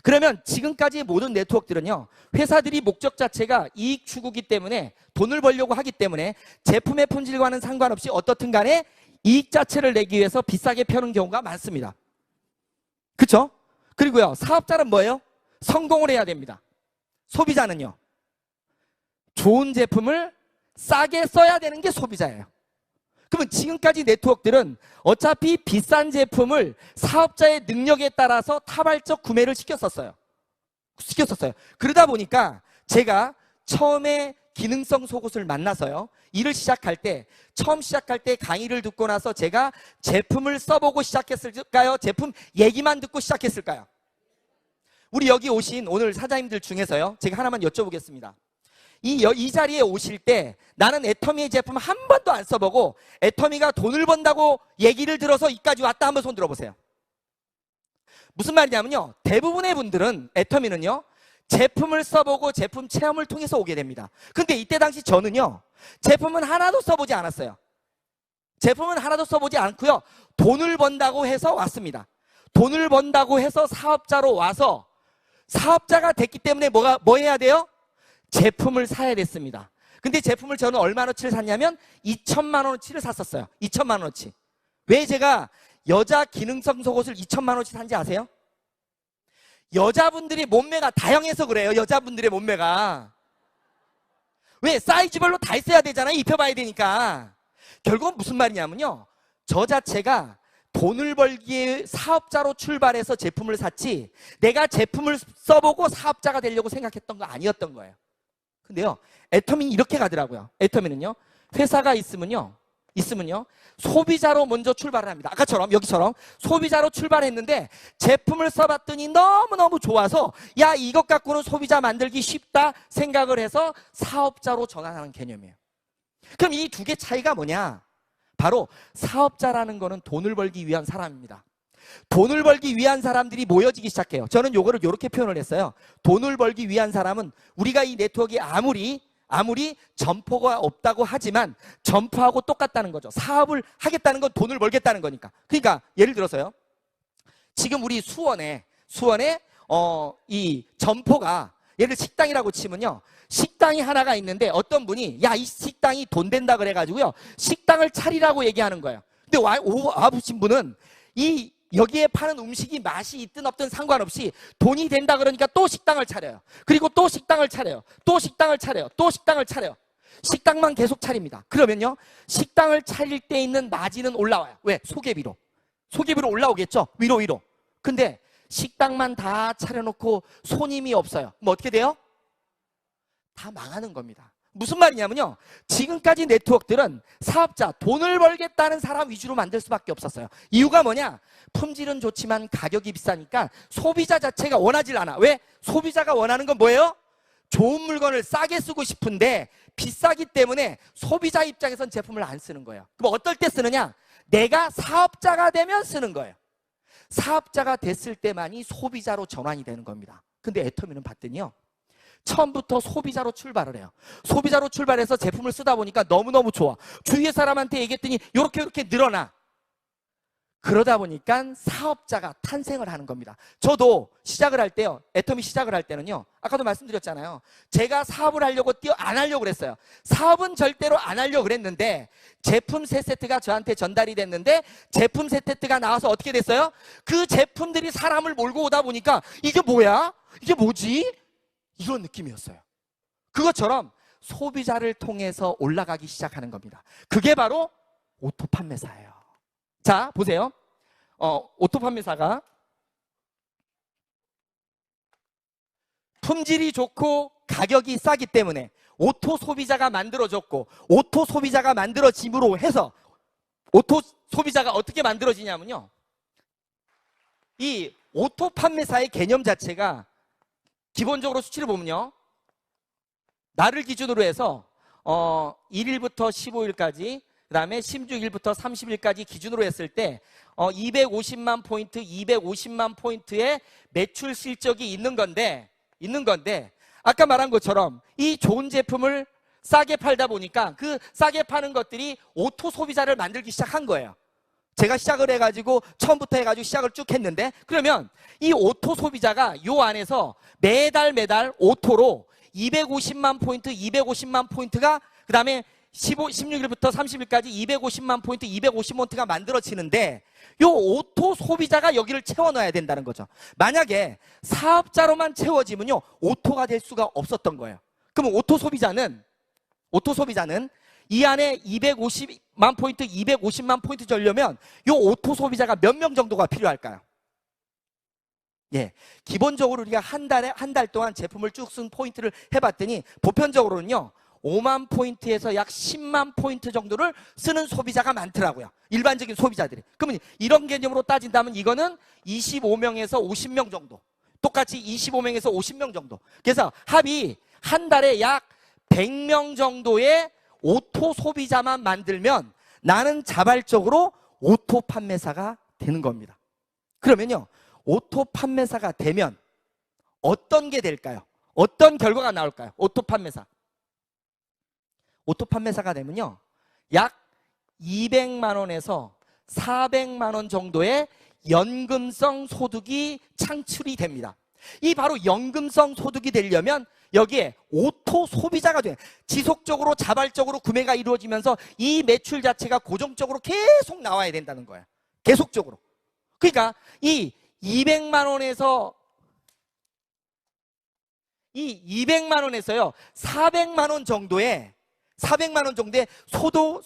그러면 지금까지의 모든 네트워크들은요, 회사들이 목적 자체가 이익 추구기 때문에, 돈을 벌려고 하기 때문에 제품의 품질과는 상관없이 어떻든 간에 이익 자체를 내기 위해서 비싸게 펴는 경우가 많습니다. 그렇죠? 그리고요, 사업자는 뭐예요? 성공을 해야 됩니다. 소비자는요, 좋은 제품을 싸게 써야 되는 게 소비자예요. 그러면 지금까지 네트워크들은 어차피 비싼 제품을 사업자의 능력에 따라서 타발적 구매를 시켰었어요. 그러다 보니까 제가 처음에 기능성 속옷을 만나서요, 일을 시작할 때, 처음 시작할 때 강의를 듣고 나서 제가 제품을 써보고 시작했을까요? 제품 얘기만 듣고 시작했을까요? 우리 여기 오신 오늘 사장님들 중에서요, 제가 하나만 여쭤보겠습니다. 이 자리에 오실 때 나는 애터미의 제품 한 번도 안 써보고 애터미가 돈을 번다고 얘기를 들어서 이까지 왔다, 한번 손 들어보세요. 무슨 말이냐면요, 대부분의 분들은 애터미는요, 제품을 써보고 제품 체험을 통해서 오게 됩니다. 근데 이때 당시 저는요, 제품은 하나도 써보지 않았어요. 제품은 하나도 써보지 않고요, 돈을 번다고 해서 왔습니다. 돈을 번다고 해서 사업자로 와서 사업자가 됐기 때문에 뭐 해야 돼요? 제품을 사야 됐습니다. 근데 제품을 저는 얼마어치를 샀냐면 2천만 원어치를 샀었어요. 2천만 원어치. 왜 제가 여자 기능성 속옷을 2천만 원어치 산지 아세요? 여자분들이 몸매가 다양해서 그래요. 여자분들의 몸매가. 왜? 사이즈별로 다 있어야 되잖아요. 입혀봐야 되니까. 결국은 무슨 말이냐면요, 저 자체가 돈을 벌기에 사업자로 출발해서 제품을 샀지 내가 제품을 써보고 사업자가 되려고 생각했던 거 아니었던 거예요. 근데요, 애터미는 이렇게 가더라고요. 애터미는요, 회사가 있으면요, 소비자로 먼저 출발을 합니다. 아까처럼, 여기처럼 소비자로 출발했는데 제품을 써봤더니 너무너무 좋아서 야, 이것 갖고는 소비자 만들기 쉽다 생각을 해서 사업자로 전환하는 개념이에요. 그럼 이 두 개 차이가 뭐냐? 바로 사업자라는 거는 돈을 벌기 위한 사람입니다. 돈을 벌기 위한 사람들이 모여지기 시작해요. 저는 요거를 이렇게 표현을 했어요. 돈을 벌기 위한 사람은, 우리가 이 네트워크에 아무리 점포가 없다고 하지만 점포하고 똑같다는 거죠. 사업을 하겠다는 건 돈을 벌겠다는 거니까. 그러니까 예를 들어서요, 지금 우리 수원에 이 점포가, 예를 들어 식당이라고 치면요, 식당이 하나가 있는데 어떤 분이 야, 이 식당이 돈 된다 그래가지고요, 식당을 차리라고 얘기하는 거예요. 근데 와보신 분은 여기에 파는 음식이 맛이 있든 없든 상관없이 돈이 된다 그러니까 또 식당을 차려요. 그리고 또 식당을 차려요. 또 식당을 차려요. 또 식당을 차려요. 식당만 계속 차립니다. 그러면요, 식당을 차릴 때 있는 마진은 올라와요. 왜? 소개비로 올라오겠죠. 위로. 근데 식당만 다 차려놓고 손님이 없어요. 그럼 어떻게 돼요? 다 망하는 겁니다. 무슨 말이냐면요, 지금까지 네트워크들은 사업자, 돈을 벌겠다는 사람 위주로 만들 수밖에 없었어요. 이유가 뭐냐? 품질은 좋지만 가격이 비싸니까 소비자 자체가 원하질 않아. 왜? 소비자가 원하는 건 뭐예요? 좋은 물건을 싸게 쓰고 싶은데 비싸기 때문에 소비자 입장에선 제품을 안 쓰는 거예요. 그럼 어떨 때 쓰느냐? 내가 사업자가 되면 쓰는 거예요. 사업자가 됐을 때만이 소비자로 전환이 되는 겁니다. 근데 애터미는 봤더니요, 처음부터 소비자로 출발을 해요. 소비자로 출발해서 제품을 쓰다 보니까 너무너무 좋아. 주위의 사람한테 얘기했더니 이렇게 늘어나. 그러다 보니까 사업자가 탄생을 하는 겁니다. 저도 시작을 할 때요, 애터미 시작을 할 때는요, 아까도 말씀드렸잖아요. 제가 사업을 하려고 안 하려고 그랬어요. 사업은 절대로 안 하려고 그랬는데 제품 세 세트가 저한테 전달이 됐는데 제품 세 세트가 나와서 어떻게 됐어요? 그 제품들이 사람을 몰고 오다 보니까 이게 뭐야? 이게 뭐지? 이런 느낌이었어요. 그것처럼 소비자를 통해서 올라가기 시작하는 겁니다. 그게 바로 오토 판매사예요. 자, 보세요. 오토 판매사가 품질이 좋고 가격이 싸기 때문에 오토 소비자가 만들어졌고, 오토 소비자가 만들어짐으로 해서 오토 소비자가 어떻게 만들어지냐면요, 이 오토 판매사의 개념 자체가 기본적으로 수치를 보면요, 날을 기준으로 해서 1일부터 15일까지, 그 다음에 16일부터 30일까지 기준으로 했을 때 250만 포인트, 250만 포인트의 매출 실적이 있는 건데 아까 말한 것처럼 이 좋은 제품을 싸게 팔다 보니까 그 싸게 파는 것들이 오토 소비자를 만들기 시작한 거예요. 제가 시작을 해가지고 처음부터 해가지고 시작을 쭉 했는데, 그러면 이 오토 소비자가 요 안에서 매달 오토로 250만 포인트, 250만 포인트가, 그 다음에 16일부터 30일까지 250만 포인트, 250포인트가 만들어지는데 요 오토 소비자가 여기를 채워 넣어야 된다는 거죠. 만약에 사업자로만 채워지면요, 오토가 될 수가 없었던 거예요. 그럼 오토 소비자는 이 안에 250만 포인트, 250만 포인트 주려면 요 오토 소비자가 몇 명 정도가 필요할까요? 예, 기본적으로 우리가 한 달 동안 제품을 쭉 쓴 포인트를 해봤더니 보편적으로는요, 5만 포인트에서 약 10만 포인트 정도를 쓰는 소비자가 많더라고요. 일반적인 소비자들이. 그러면 이런 개념으로 따진다면 이거는 25명에서 50명 정도. 똑같이 25명에서 50명 정도. 그래서 합이 한 달에 약 100명 정도의 오토 소비자만 만들면 나는 자발적으로 오토 판매사가 되는 겁니다. 그러면요, 오토 판매사가 되면 어떤 게 될까요? 어떤 결과가 나올까요? 오토 판매사가 되면요, 약 200만 원에서 400만 원 정도의 연금성 소득이 창출이 됩니다. 이 바로 연금성 소득이 되려면 여기에 오토 소비자가 돼요. 지속적으로 자발적으로 구매가 이루어지면서 이 매출 자체가 고정적으로 계속 나와야 된다는 거예요. 계속적으로. 그러니까 이 200만 원에서요 400만 원 정도의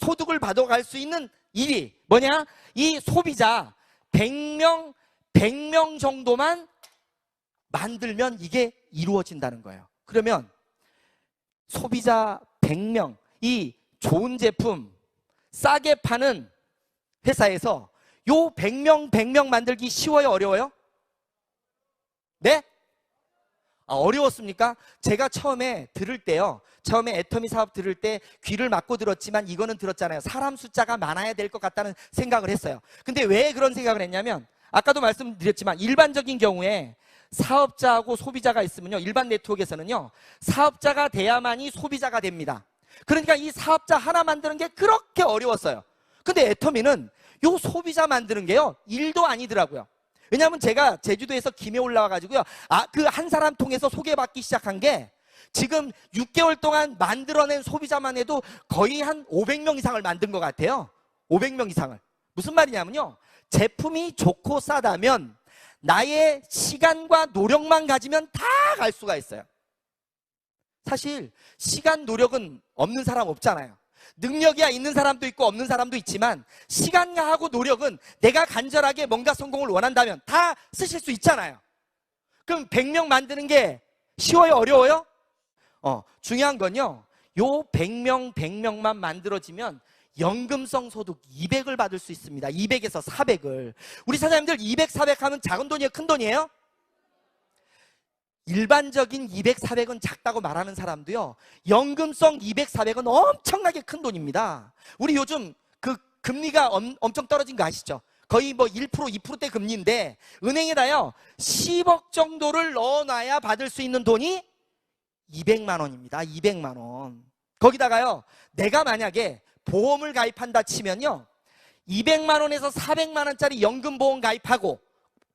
소득을 받아갈 수 있는 일이 뭐냐? 이 소비자 100명 정도만 만들면 이게 이루어진다는 거예요. 그러면 소비자 100명, 이 좋은 제품 싸게 파는 회사에서 요 100명 만들기 쉬워요? 어려워요? 네? 어려웠습니까? 제가 처음에 애터미 사업 들을 때 귀를 막고 들었지만 이거는 들었잖아요. 사람 숫자가 많아야 될 것 같다는 생각을 했어요. 근데 왜 그런 생각을 했냐면 아까도 말씀드렸지만 일반적인 경우에 사업자하고 소비자가 있으면요, 일반 네트워크에서는요, 사업자가 돼야만이 소비자가 됩니다. 그러니까 이 사업자 하나 만드는 게 그렇게 어려웠어요. 근데 애터미는 요 소비자 만드는 게요, 일도 아니더라고요. 왜냐하면 제가 제주도에서 김해 올라와가지고요, 그 한 사람 통해서 소개받기 시작한 게 지금 6개월 동안 만들어낸 소비자만 해도 거의 한 500명 이상을 만든 것 같아요. 500명 이상을. 무슨 말이냐면요, 제품이 좋고 싸다면 나의 시간과 노력만 가지면 다 갈 수가 있어요. 사실 시간 노력은 없는 사람 없잖아요. 능력이야 있는 사람도 있고 없는 사람도 있지만 시간하고 노력은 내가 간절하게 뭔가 성공을 원한다면 다 쓰실 수 있잖아요. 그럼 100명 만드는 게 쉬워요? 어려워요? 중요한 건요, 요 100명만 만들어지면 연금성 소득 200을 받을 수 있습니다. 200에서 400을. 우리 사장님들 200, 400 하면 작은 돈이에요? 큰 돈이에요? 일반적인 200, 400은 작다고 말하는 사람도요, 연금성 200, 400은 엄청나게 큰 돈입니다. 우리 요즘 그 금리가 엄청 떨어진 거 아시죠? 거의 뭐 1%, 2%대 금리인데 은행에다요 10억 정도를 넣어놔야 받을 수 있는 돈이 200만 원입니다. 200만 원. 거기다가요, 내가 만약에 보험을 가입한다 치면요, 200만 원에서 400만 원짜리 연금보험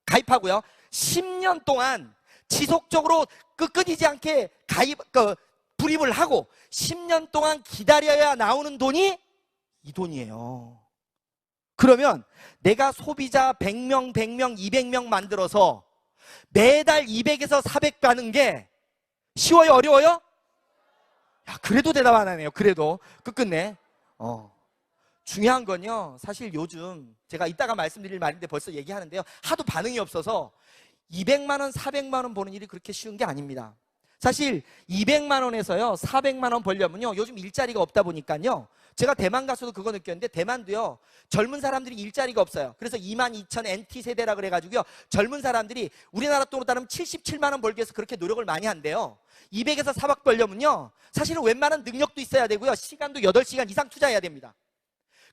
가입하고요 10년 동안 지속적으로 끊이지 않게 불입을 하고 10년 동안 기다려야 나오는 돈이 이 돈이에요. 그러면 내가 소비자 100명, 100명, 200명 만들어서 매달 200에서 400 가는 게 쉬워요? 어려워요? 야, 그래도 대답 안 하네요. 그래도 끝끝내. 중요한 건요, 사실 요즘 제가 이따가 말씀드릴 말인데 벌써 얘기하는데요, 하도 반응이 없어서 200만 원, 400만 원 버는 일이 그렇게 쉬운 게 아닙니다. 사실 200만 원에서요 400만 원 벌려면요, 요즘 일자리가 없다 보니까요, 제가 대만 가서도 그거 느꼈는데, 대만도요 젊은 사람들이 일자리가 없어요. 그래서 22,000 NT세대라 그래가지고요, 젊은 사람들이 우리나라 돈으로 따르면 77만 원 벌기 위해서 그렇게 노력을 많이 한대요. 200에서 400 벌려면요 사실은 웬만한 능력도 있어야 되고요, 시간도 8시간 이상 투자해야 됩니다.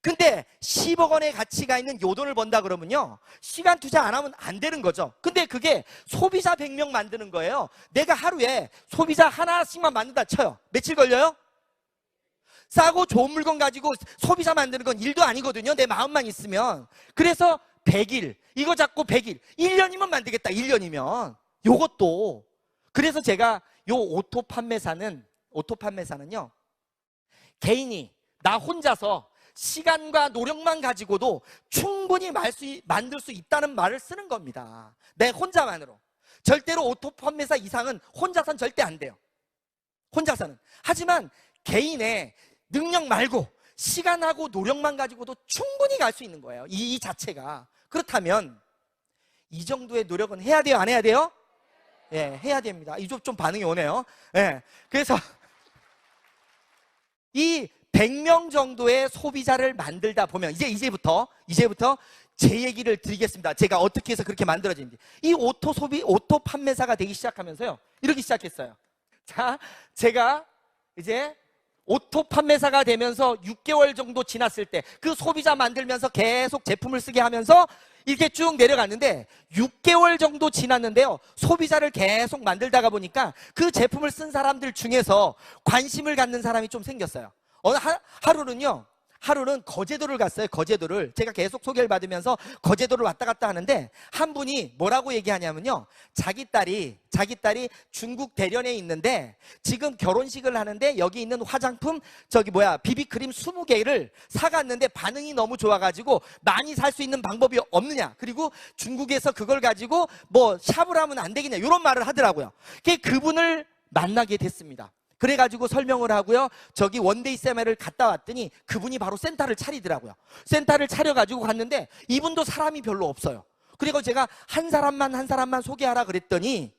근데 10억 원의 가치가 있는 요 돈을 번다 그러면요, 시간 투자 안 하면 안 되는 거죠. 근데 그게 소비자 100명 만드는 거예요. 내가 하루에 소비자 하나씩만 만든다 쳐요. 며칠 걸려요? 싸고 좋은 물건 가지고 소비자 만드는 건 일도 아니거든요, 내 마음만 있으면. 그래서 100일, 이거 잡고 100일, 1년이면 만들겠다. 1년이면 요것도. 그래서 제가 요 오토 판매사는요, 개인이 나 혼자서 시간과 노력만 가지고도 충분히 만들 수 있다는 말을 쓰는 겁니다. 내 혼자만으로. 절대로 오토 판매사 이상은 혼자서는 절대 안 돼요. 혼자서는. 하지만 개인의 능력 말고 시간하고 노력만 가지고도 충분히 갈 수 있는 거예요, 이 자체가. 그렇다면 이 정도의 노력은 해야 돼요, 안 해야 돼요? 예, 해야 됩니다. 이쪽 좀 반응이 오네요. 예. 그래서 이 100명 정도의 소비자를 만들다 보면 이제부터 제 얘기를 드리겠습니다. 제가 어떻게 해서 그렇게 만들어진지. 이 오토 판매사가 되기 시작하면서요, 이렇게 시작했어요. 자, 제가 이제 오토 판매사가 되면서 6개월 정도 지났을 때, 그 소비자 만들면서 계속 제품을 쓰게 하면서 이렇게 쭉 내려갔는데, 6개월 정도 지났는데요, 소비자를 계속 만들다가 보니까 그 제품을 쓴 사람들 중에서 관심을 갖는 사람이 좀 생겼어요. 하루는 거제도를 갔어요. 거제도를 제가 계속 소개를 받으면서 거제도를 왔다 갔다 하는데, 한 분이 뭐라고 얘기하냐면요, 자기 딸이 중국 대련에 있는데 지금 결혼식을 하는데 여기 있는 화장품 비비크림 20개를 사갔는데 반응이 너무 좋아가지고 많이 살 수 있는 방법이 없느냐, 그리고 중국에서 그걸 가지고 뭐 샵을 하면 안 되겠냐, 이런 말을 하더라고요. 그분을 만나게 됐습니다. 그래가지고 설명을 하고요, 저기 원데이 세미나를 갔다 왔더니 그분이 바로 센터를 차리더라고요. 센터를 차려가지고 갔는데 이분도 사람이 별로 없어요. 그리고 제가 한 사람만 소개하라 그랬더니요,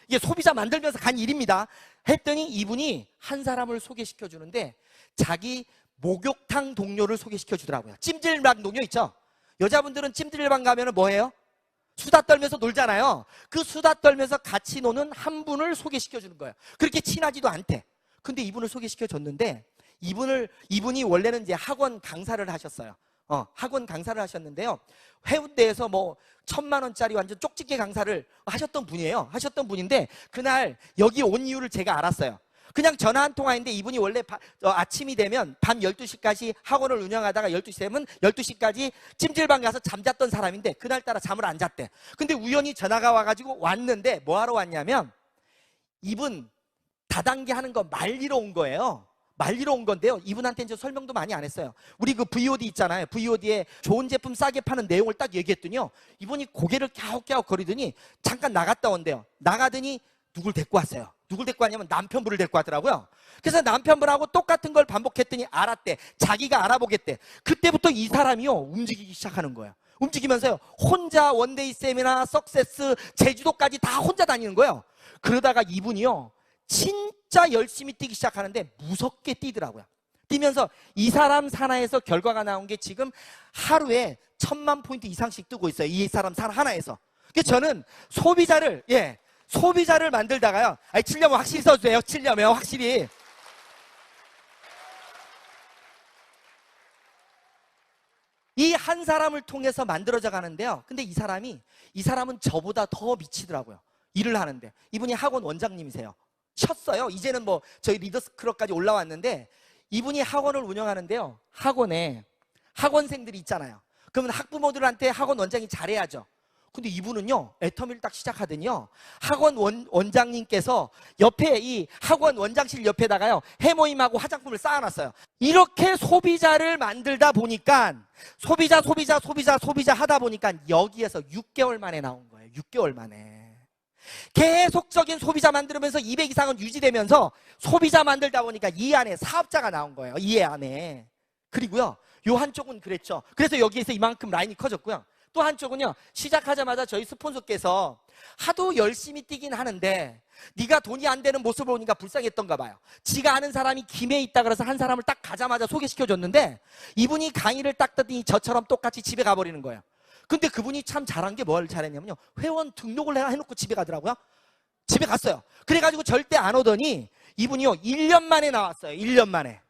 이게 소비자 만들면서 간 일입니다. 했더니 이분이 한 사람을 소개시켜 주는데 자기 목욕탕 동료를 소개시켜 주더라고요. 찜질방 동료 있죠? 여자분들은 찜질방 가면은 뭐 해요? 수다 떨면서 놀잖아요. 그 수다 떨면서 같이 노는 한 분을 소개시켜 주는 거예요. 그렇게 친하지도 않대. 근데 이분을 소개시켜 줬는데, 이분이 원래는 이제 학원 강사를 하셨어요. 학원 강사를 하셨는데요, 해운대에서 뭐 1,000만 원짜리 완전 쪽집게 강사를 하셨던 분인데, 그날 여기 온 이유를 제가 알았어요. 그냥 전화 한 통화인데, 이분이 원래 아침이 되면 밤 12시까지 학원을 운영하다가 12시 되면 12시까지 찜질방 가서 잠잤던 사람인데 그날따라 잠을 안 잤대. 근데 우연히 전화가 와가지고 왔는데, 뭐하러 왔냐면 이분 다단계 하는 거 말리러 온 거예요. 말리러 온 건데요, 이분한테 이제 설명도 많이 안 했어요. 우리 그 VOD 있잖아요. VOD에 좋은 제품 싸게 파는 내용을 딱 얘기했더니요, 이분이 고개를 갸웃갸웃 거리더니 잠깐 나갔다 온대요. 나가더니 누굴 데리고 왔어요. 누굴 데리고 왔냐면 남편분을 데리고 왔더라고요. 그래서 남편분하고 똑같은 걸 반복했더니 알았대. 자기가 알아보겠대. 그때부터 이 사람이요, 움직이기 시작하는 거예요. 움직이면서요, 혼자 원데이 세미나, 석세스, 제주도까지 다 혼자 다니는 거예요. 그러다가 이분이요, 진짜 열심히 뛰기 시작하는데 무섭게 뛰더라고요. 뛰면서 이 사람 산하에서 결과가 나온 게 지금 하루에 1,000만 포인트 이상씩 뜨고 있어요. 이 사람 산 하나에서. 그래서 저는 소비자를 소비자를 만들다가요. 아니, 7년 확실히 써도 돼요. 7년이면 확실히. 이 한 사람을 통해서 만들어져 가는데요. 근데 이 사람은 저보다 더 미치더라고요. 일을 하는데. 이분이 학원 원장님이세요. 쳤어요. 이제는 뭐 저희 리더스 클럽까지 올라왔는데, 이분이 학원을 운영하는데요. 학원에 학원생들이 있잖아요. 그러면 학부모들한테 학원 원장이 잘해야죠. 근데 이분은요, 애터미를 딱 시작하더니요, 학원 원장님께서 옆에 이 학원 원장실 옆에다가요, 해모임하고 화장품을 쌓아놨어요. 이렇게 소비자를 만들다 보니까 소비자 하다 보니까 여기에서 6개월 만에 나온 거예요. 6개월 만에. 계속적인 소비자 만들면서 200 이상은 유지되면서 소비자 만들다 보니까 이 안에 사업자가 나온 거예요. 이 안에. 그리고요, 요 한쪽은 그랬죠. 그래서 여기에서 이만큼 라인이 커졌고요. 또 한쪽은요, 시작하자마자 저희 스폰서께서 하도 열심히 뛰긴 하는데 네가 돈이 안 되는 모습을 보니까 불쌍했던가 봐요. 지가 아는 사람이 김해에 있다 그래서 한 사람을 딱 가자마자 소개시켜줬는데, 이분이 강의를 딱 듣더니 저처럼 똑같이 집에 가버리는 거예요. 근데 그분이 참 잘한 게 뭘 잘했냐면요, 회원 등록을 해놓고 집에 가더라고요. 집에 갔어요. 그래가지고 절대 안 오더니 이분이요, 1년 만에 나왔어요. 1년 만에.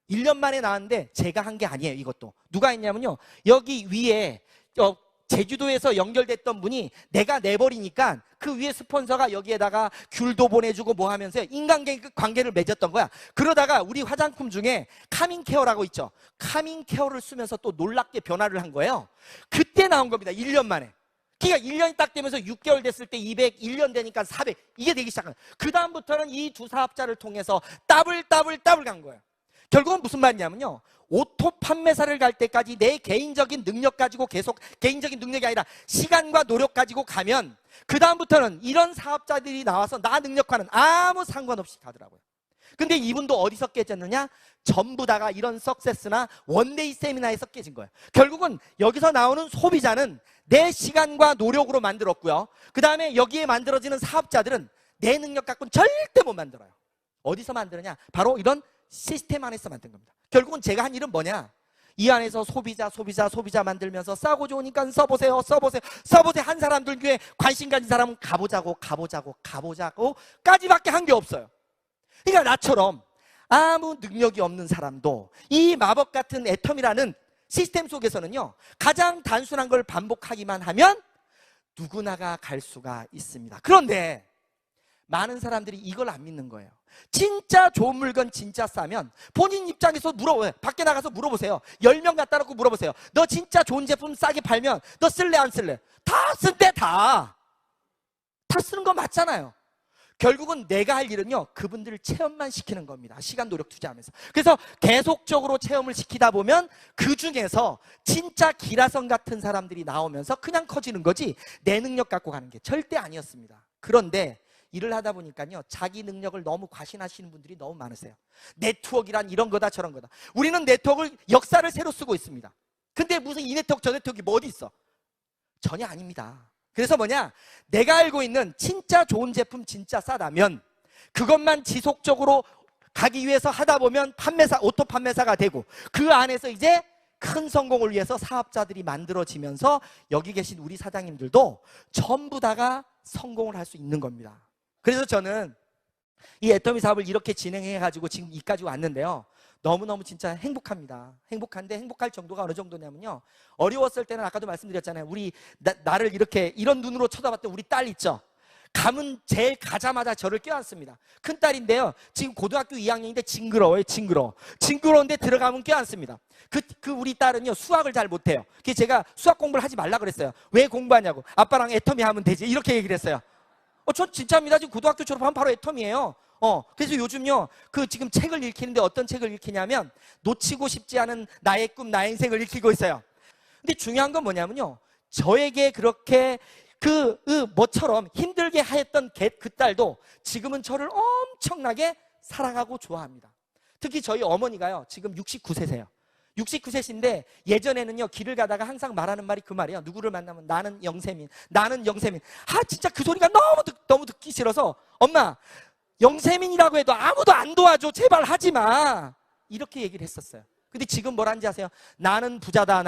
1년 만에 나왔는데 제가 한 게 아니에요. 이것도 누가 했냐면요, 여기 위에 제주도에서 연결됐던 분이 내가 내버리니까 그 위에 스폰서가 여기에다가 귤도 보내주고 뭐 하면서 인간관계를 맺었던 거야. 그러다가 우리 화장품 중에 카밍케어라고 있죠. 카밍케어를 쓰면서 또 놀랍게 변화를 한 거예요. 그때 나온 겁니다. 1년 만에. 그러니까 1년이 딱 되면서 6개월 됐을 때 200, 1년 되니까 400, 이게 되기 시작한 거예요. 그 다음부터는 이 두 사업자를 통해서 더블 간 거예요. 결국은 무슨 말이냐면요, 오토 판매사를 갈 때까지 내 개인적인 능력 가지고 계속, 개인적인 능력이 아니라 시간과 노력 가지고 가면 그 다음부터는 이런 사업자들이 나와서 나 능력과는 아무 상관없이 가더라고요. 근데 이분도 어디서 깨졌느냐? 전부 다가 이런 석세스나 원데이 세미나에서 깨진 거예요. 결국은 여기서 나오는 소비자는 내 시간과 노력으로 만들었고요. 그 다음에 여기에 만들어지는 사업자들은 내 능력 갖고는 절대 못 만들어요. 어디서 만드느냐? 바로 이런 시스템 안에서 만든 겁니다. 결국은 제가 한 일은 뭐냐? 이 안에서 소비자 만들면서 싸고 좋으니까 써보세요. 한 사람들 중에 관심 가진 사람은 가보자고 까지밖에 한 게 없어요. 그러니까 나처럼 아무 능력이 없는 사람도 이 마법 같은 애텀이라는 시스템 속에서는요, 가장 단순한 걸 반복하기만 하면 누구나가 갈 수가 있습니다. 그런데 많은 사람들이 이걸 안 믿는 거예요. 진짜 좋은 물건 진짜 싸면 본인 입장에서 물어보세요. 밖에 나가서 물어보세요. 10명 갖다 놓고 물어보세요. 너 진짜 좋은 제품 싸게 팔면 너 쓸래 안 쓸래? 다 쓴대. 다 쓰는 거 맞잖아요. 결국은 내가 할 일은요, 그분들을 체험만 시키는 겁니다. 시간 노력 투자하면서. 그래서 계속적으로 체험을 시키다 보면 그 중에서 진짜 기라성 같은 사람들이 나오면서 그냥 커지는 거지 내 능력 갖고 가는 게 절대 아니었습니다. 그런데 일을 하다 보니까요, 자기 능력을 너무 과신하시는 분들이 너무 많으세요. 네트워크란 이런 거다 저런 거다. 우리는 네트워크를, 역사를 새로 쓰고 있습니다. 근데 무슨 이 네트워크 저 네트워크가 뭐 어디 있어? 전혀 아닙니다. 그래서 뭐냐, 내가 알고 있는 진짜 좋은 제품 진짜 싸다면 그것만 지속적으로 가기 위해서 하다 보면 오토 판매사가 되고, 그 안에서 이제 큰 성공을 위해서 사업자들이 만들어지면서 여기 계신 우리 사장님들도 전부 다가 성공을 할 수 있는 겁니다. 그래서 저는 이 애터미 사업을 이렇게 진행해가지고 지금 이까지 왔는데요, 너무너무 진짜 행복합니다. 행복한데 행복할 정도가 어느 정도냐면요, 어려웠을 때는 아까도 말씀드렸잖아요. 나를 이렇게 이런 눈으로 쳐다봤던 우리 딸 있죠. 가면 제일 가자마자 저를 껴안습니다. 큰딸인데요, 지금 고등학교 2학년인데 징그러운데 들어가면 껴안습니다. 그 우리 딸은요, 수학을 잘 못해요. 그래서 제가 수학 공부를 하지 말라 그랬어요. 왜 공부하냐고. 아빠랑 애터미 하면 되지, 이렇게 얘기를 했어요. 전 진짜입니다. 지금 고등학교 졸업하면 바로 애텀이에요. 그래서 요즘요, 지금 책을 읽히는데 어떤 책을 읽히냐면 놓치고 싶지 않은 나의 꿈, 나의 인생을 읽히고 있어요. 근데 중요한 건 뭐냐면요, 저에게 그렇게 뭐처럼 힘들게 하였던 그 딸도 지금은 저를 엄청나게 사랑하고 좋아합니다. 특히 저희 어머니가요, 지금 69세세요. 69세신데 예전에는요, 길을 가다가 항상 말하는 말이 그 말이에요. 누구를 만나면 나는 영세민. 진짜 그 소리가 너무 듣기 싫어서, 엄마, 영세민이라고 해도 아무도 안 도와줘. 제발 하지마. 이렇게 얘기를 했었어요. 근데 지금 뭐라는지 아세요? 나는 부자다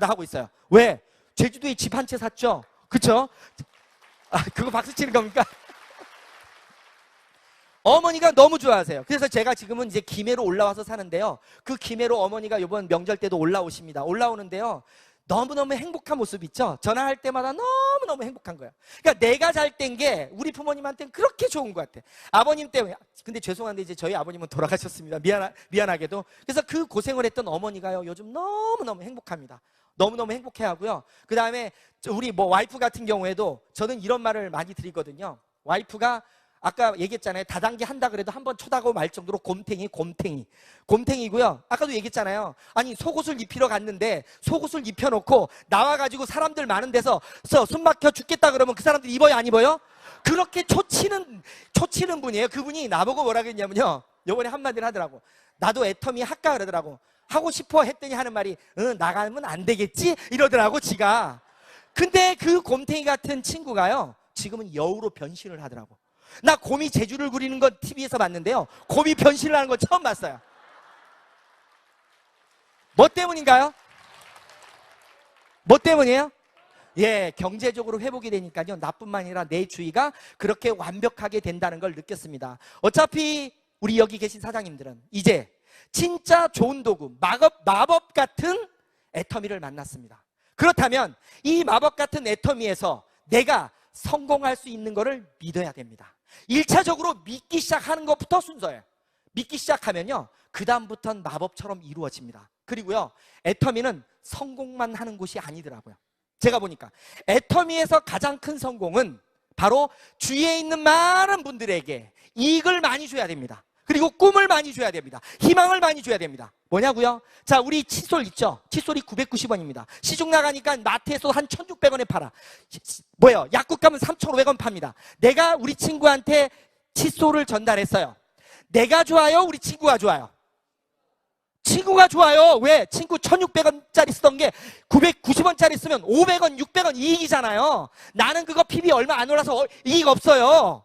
하고 있어요. 왜? 제주도에 집 한 채 샀죠? 그쵸? 그거 박수 치는 겁니까? 어머니가 너무 좋아하세요. 그래서 제가 지금은 이제 김해로 올라와서 사는데요. 그 김해로 어머니가 이번 명절 때도 올라오십니다. 올라오는데요. 너무너무 행복한 모습 있죠? 전화할 때마다 너무너무 행복한 거예요. 그러니까 내가 잘 된 게 우리 부모님한테는 그렇게 좋은 것 같아. 아버님 때문에. 근데 죄송한데 이제 저희 아버님은 돌아가셨습니다. 미안하게도. 그래서 그 고생을 했던 어머니가요. 요즘 너무너무 행복합니다. 너무너무 행복해 하고요. 그 다음에 우리 와이프 같은 경우에도 저는 이런 말을 많이 드리거든요. 와이프가 아까 얘기했잖아요. 다단계 한다 그래도 한번 쳐다보고 말 정도로 곰탱이고요. 아까도 얘기했잖아요. 아니 속옷을 입히러 갔는데 속옷을 입혀놓고 나와가지고 사람들 많은 데서 숨 막혀 죽겠다 그러면 그 사람들 입어요 안 입어요? 그렇게 초치는 분이에요. 그분이 나보고 뭐라 그랬냐면요. 요번에 한마디를 하더라고. 나도 애터미 할까 그러더라고. 하고 싶어 했더니 하는 말이 나가면 안 되겠지? 이러더라고 지가. 근데 그 곰탱이 같은 친구가요. 지금은 여우로 변신을 하더라고. 나 곰이 제주를 그리는 건 TV에서 봤는데요. 곰이 변신을 하는 건 처음 봤어요. 뭐 때문인가요? 뭐 때문이에요? 예, 경제적으로 회복이 되니까요. 나뿐만 아니라 내 주위가 그렇게 완벽하게 된다는 걸 느꼈습니다. 어차피 우리 여기 계신 사장님들은 이제 진짜 좋은 도구, 마법 같은 애터미를 만났습니다. 그렇다면 이 마법 같은 애터미에서 내가 성공할 수 있는 것을 믿어야 됩니다. 1차적으로 믿기 시작하는 것부터 순서예요. 믿기 시작하면요, 그 다음부터는 마법처럼 이루어집니다. 그리고요, 애터미는 성공만 하는 곳이 아니더라고요. 제가 보니까 애터미에서 가장 큰 성공은 바로 주위에 있는 많은 분들에게 이익을 많이 줘야 됩니다. 그리고 꿈을 많이 줘야 됩니다. 희망을 많이 줘야 됩니다. 뭐냐고요? 자, 우리 칫솔 있죠? 칫솔이 990원입니다. 시중 나가니까 마트에서 한 1,600원에 팔아. 뭐예요? 약국 가면 3,500원 팝니다. 내가 우리 친구한테 칫솔을 전달했어요. 내가 좋아요? 우리 친구가 좋아요? 친구가 좋아요. 왜? 친구 1,600원짜리 쓰던 게 990원짜리 쓰면 500원, 600원 이익이잖아요. 나는 그거 PB 얼마 안 올라서 이익 없어요.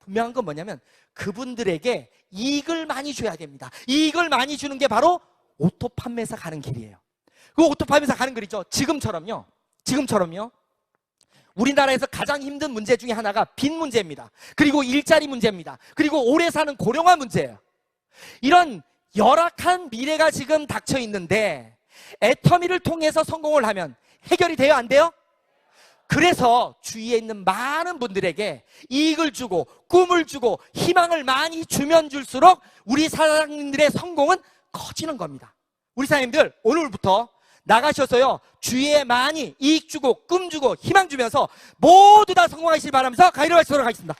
분명한 건 뭐냐면 그분들에게 이익을 많이 줘야 됩니다. 이익을 많이 주는 게 바로 오토 판매사 가는 길이에요. 그 오토 판매사 가는 길이죠. 지금처럼요. 우리나라에서 가장 힘든 문제 중에 하나가 빚 문제입니다. 그리고 일자리 문제입니다. 그리고 오래 사는 고령화 문제예요. 이런 열악한 미래가 지금 닥쳐 있는데 애터미를 통해서 성공을 하면 해결이 돼요, 안 돼요? 그래서 주위에 있는 많은 분들에게 이익을 주고 꿈을 주고 희망을 많이 주면 줄수록 우리 사장님들의 성공은 커지는 겁니다. 우리 사장님들 오늘부터 나가셔서요, 주위에 많이 이익 주고 꿈 주고 희망 주면서 모두 다 성공하시길 바라면서 가이로 발표하도록 하겠습니다.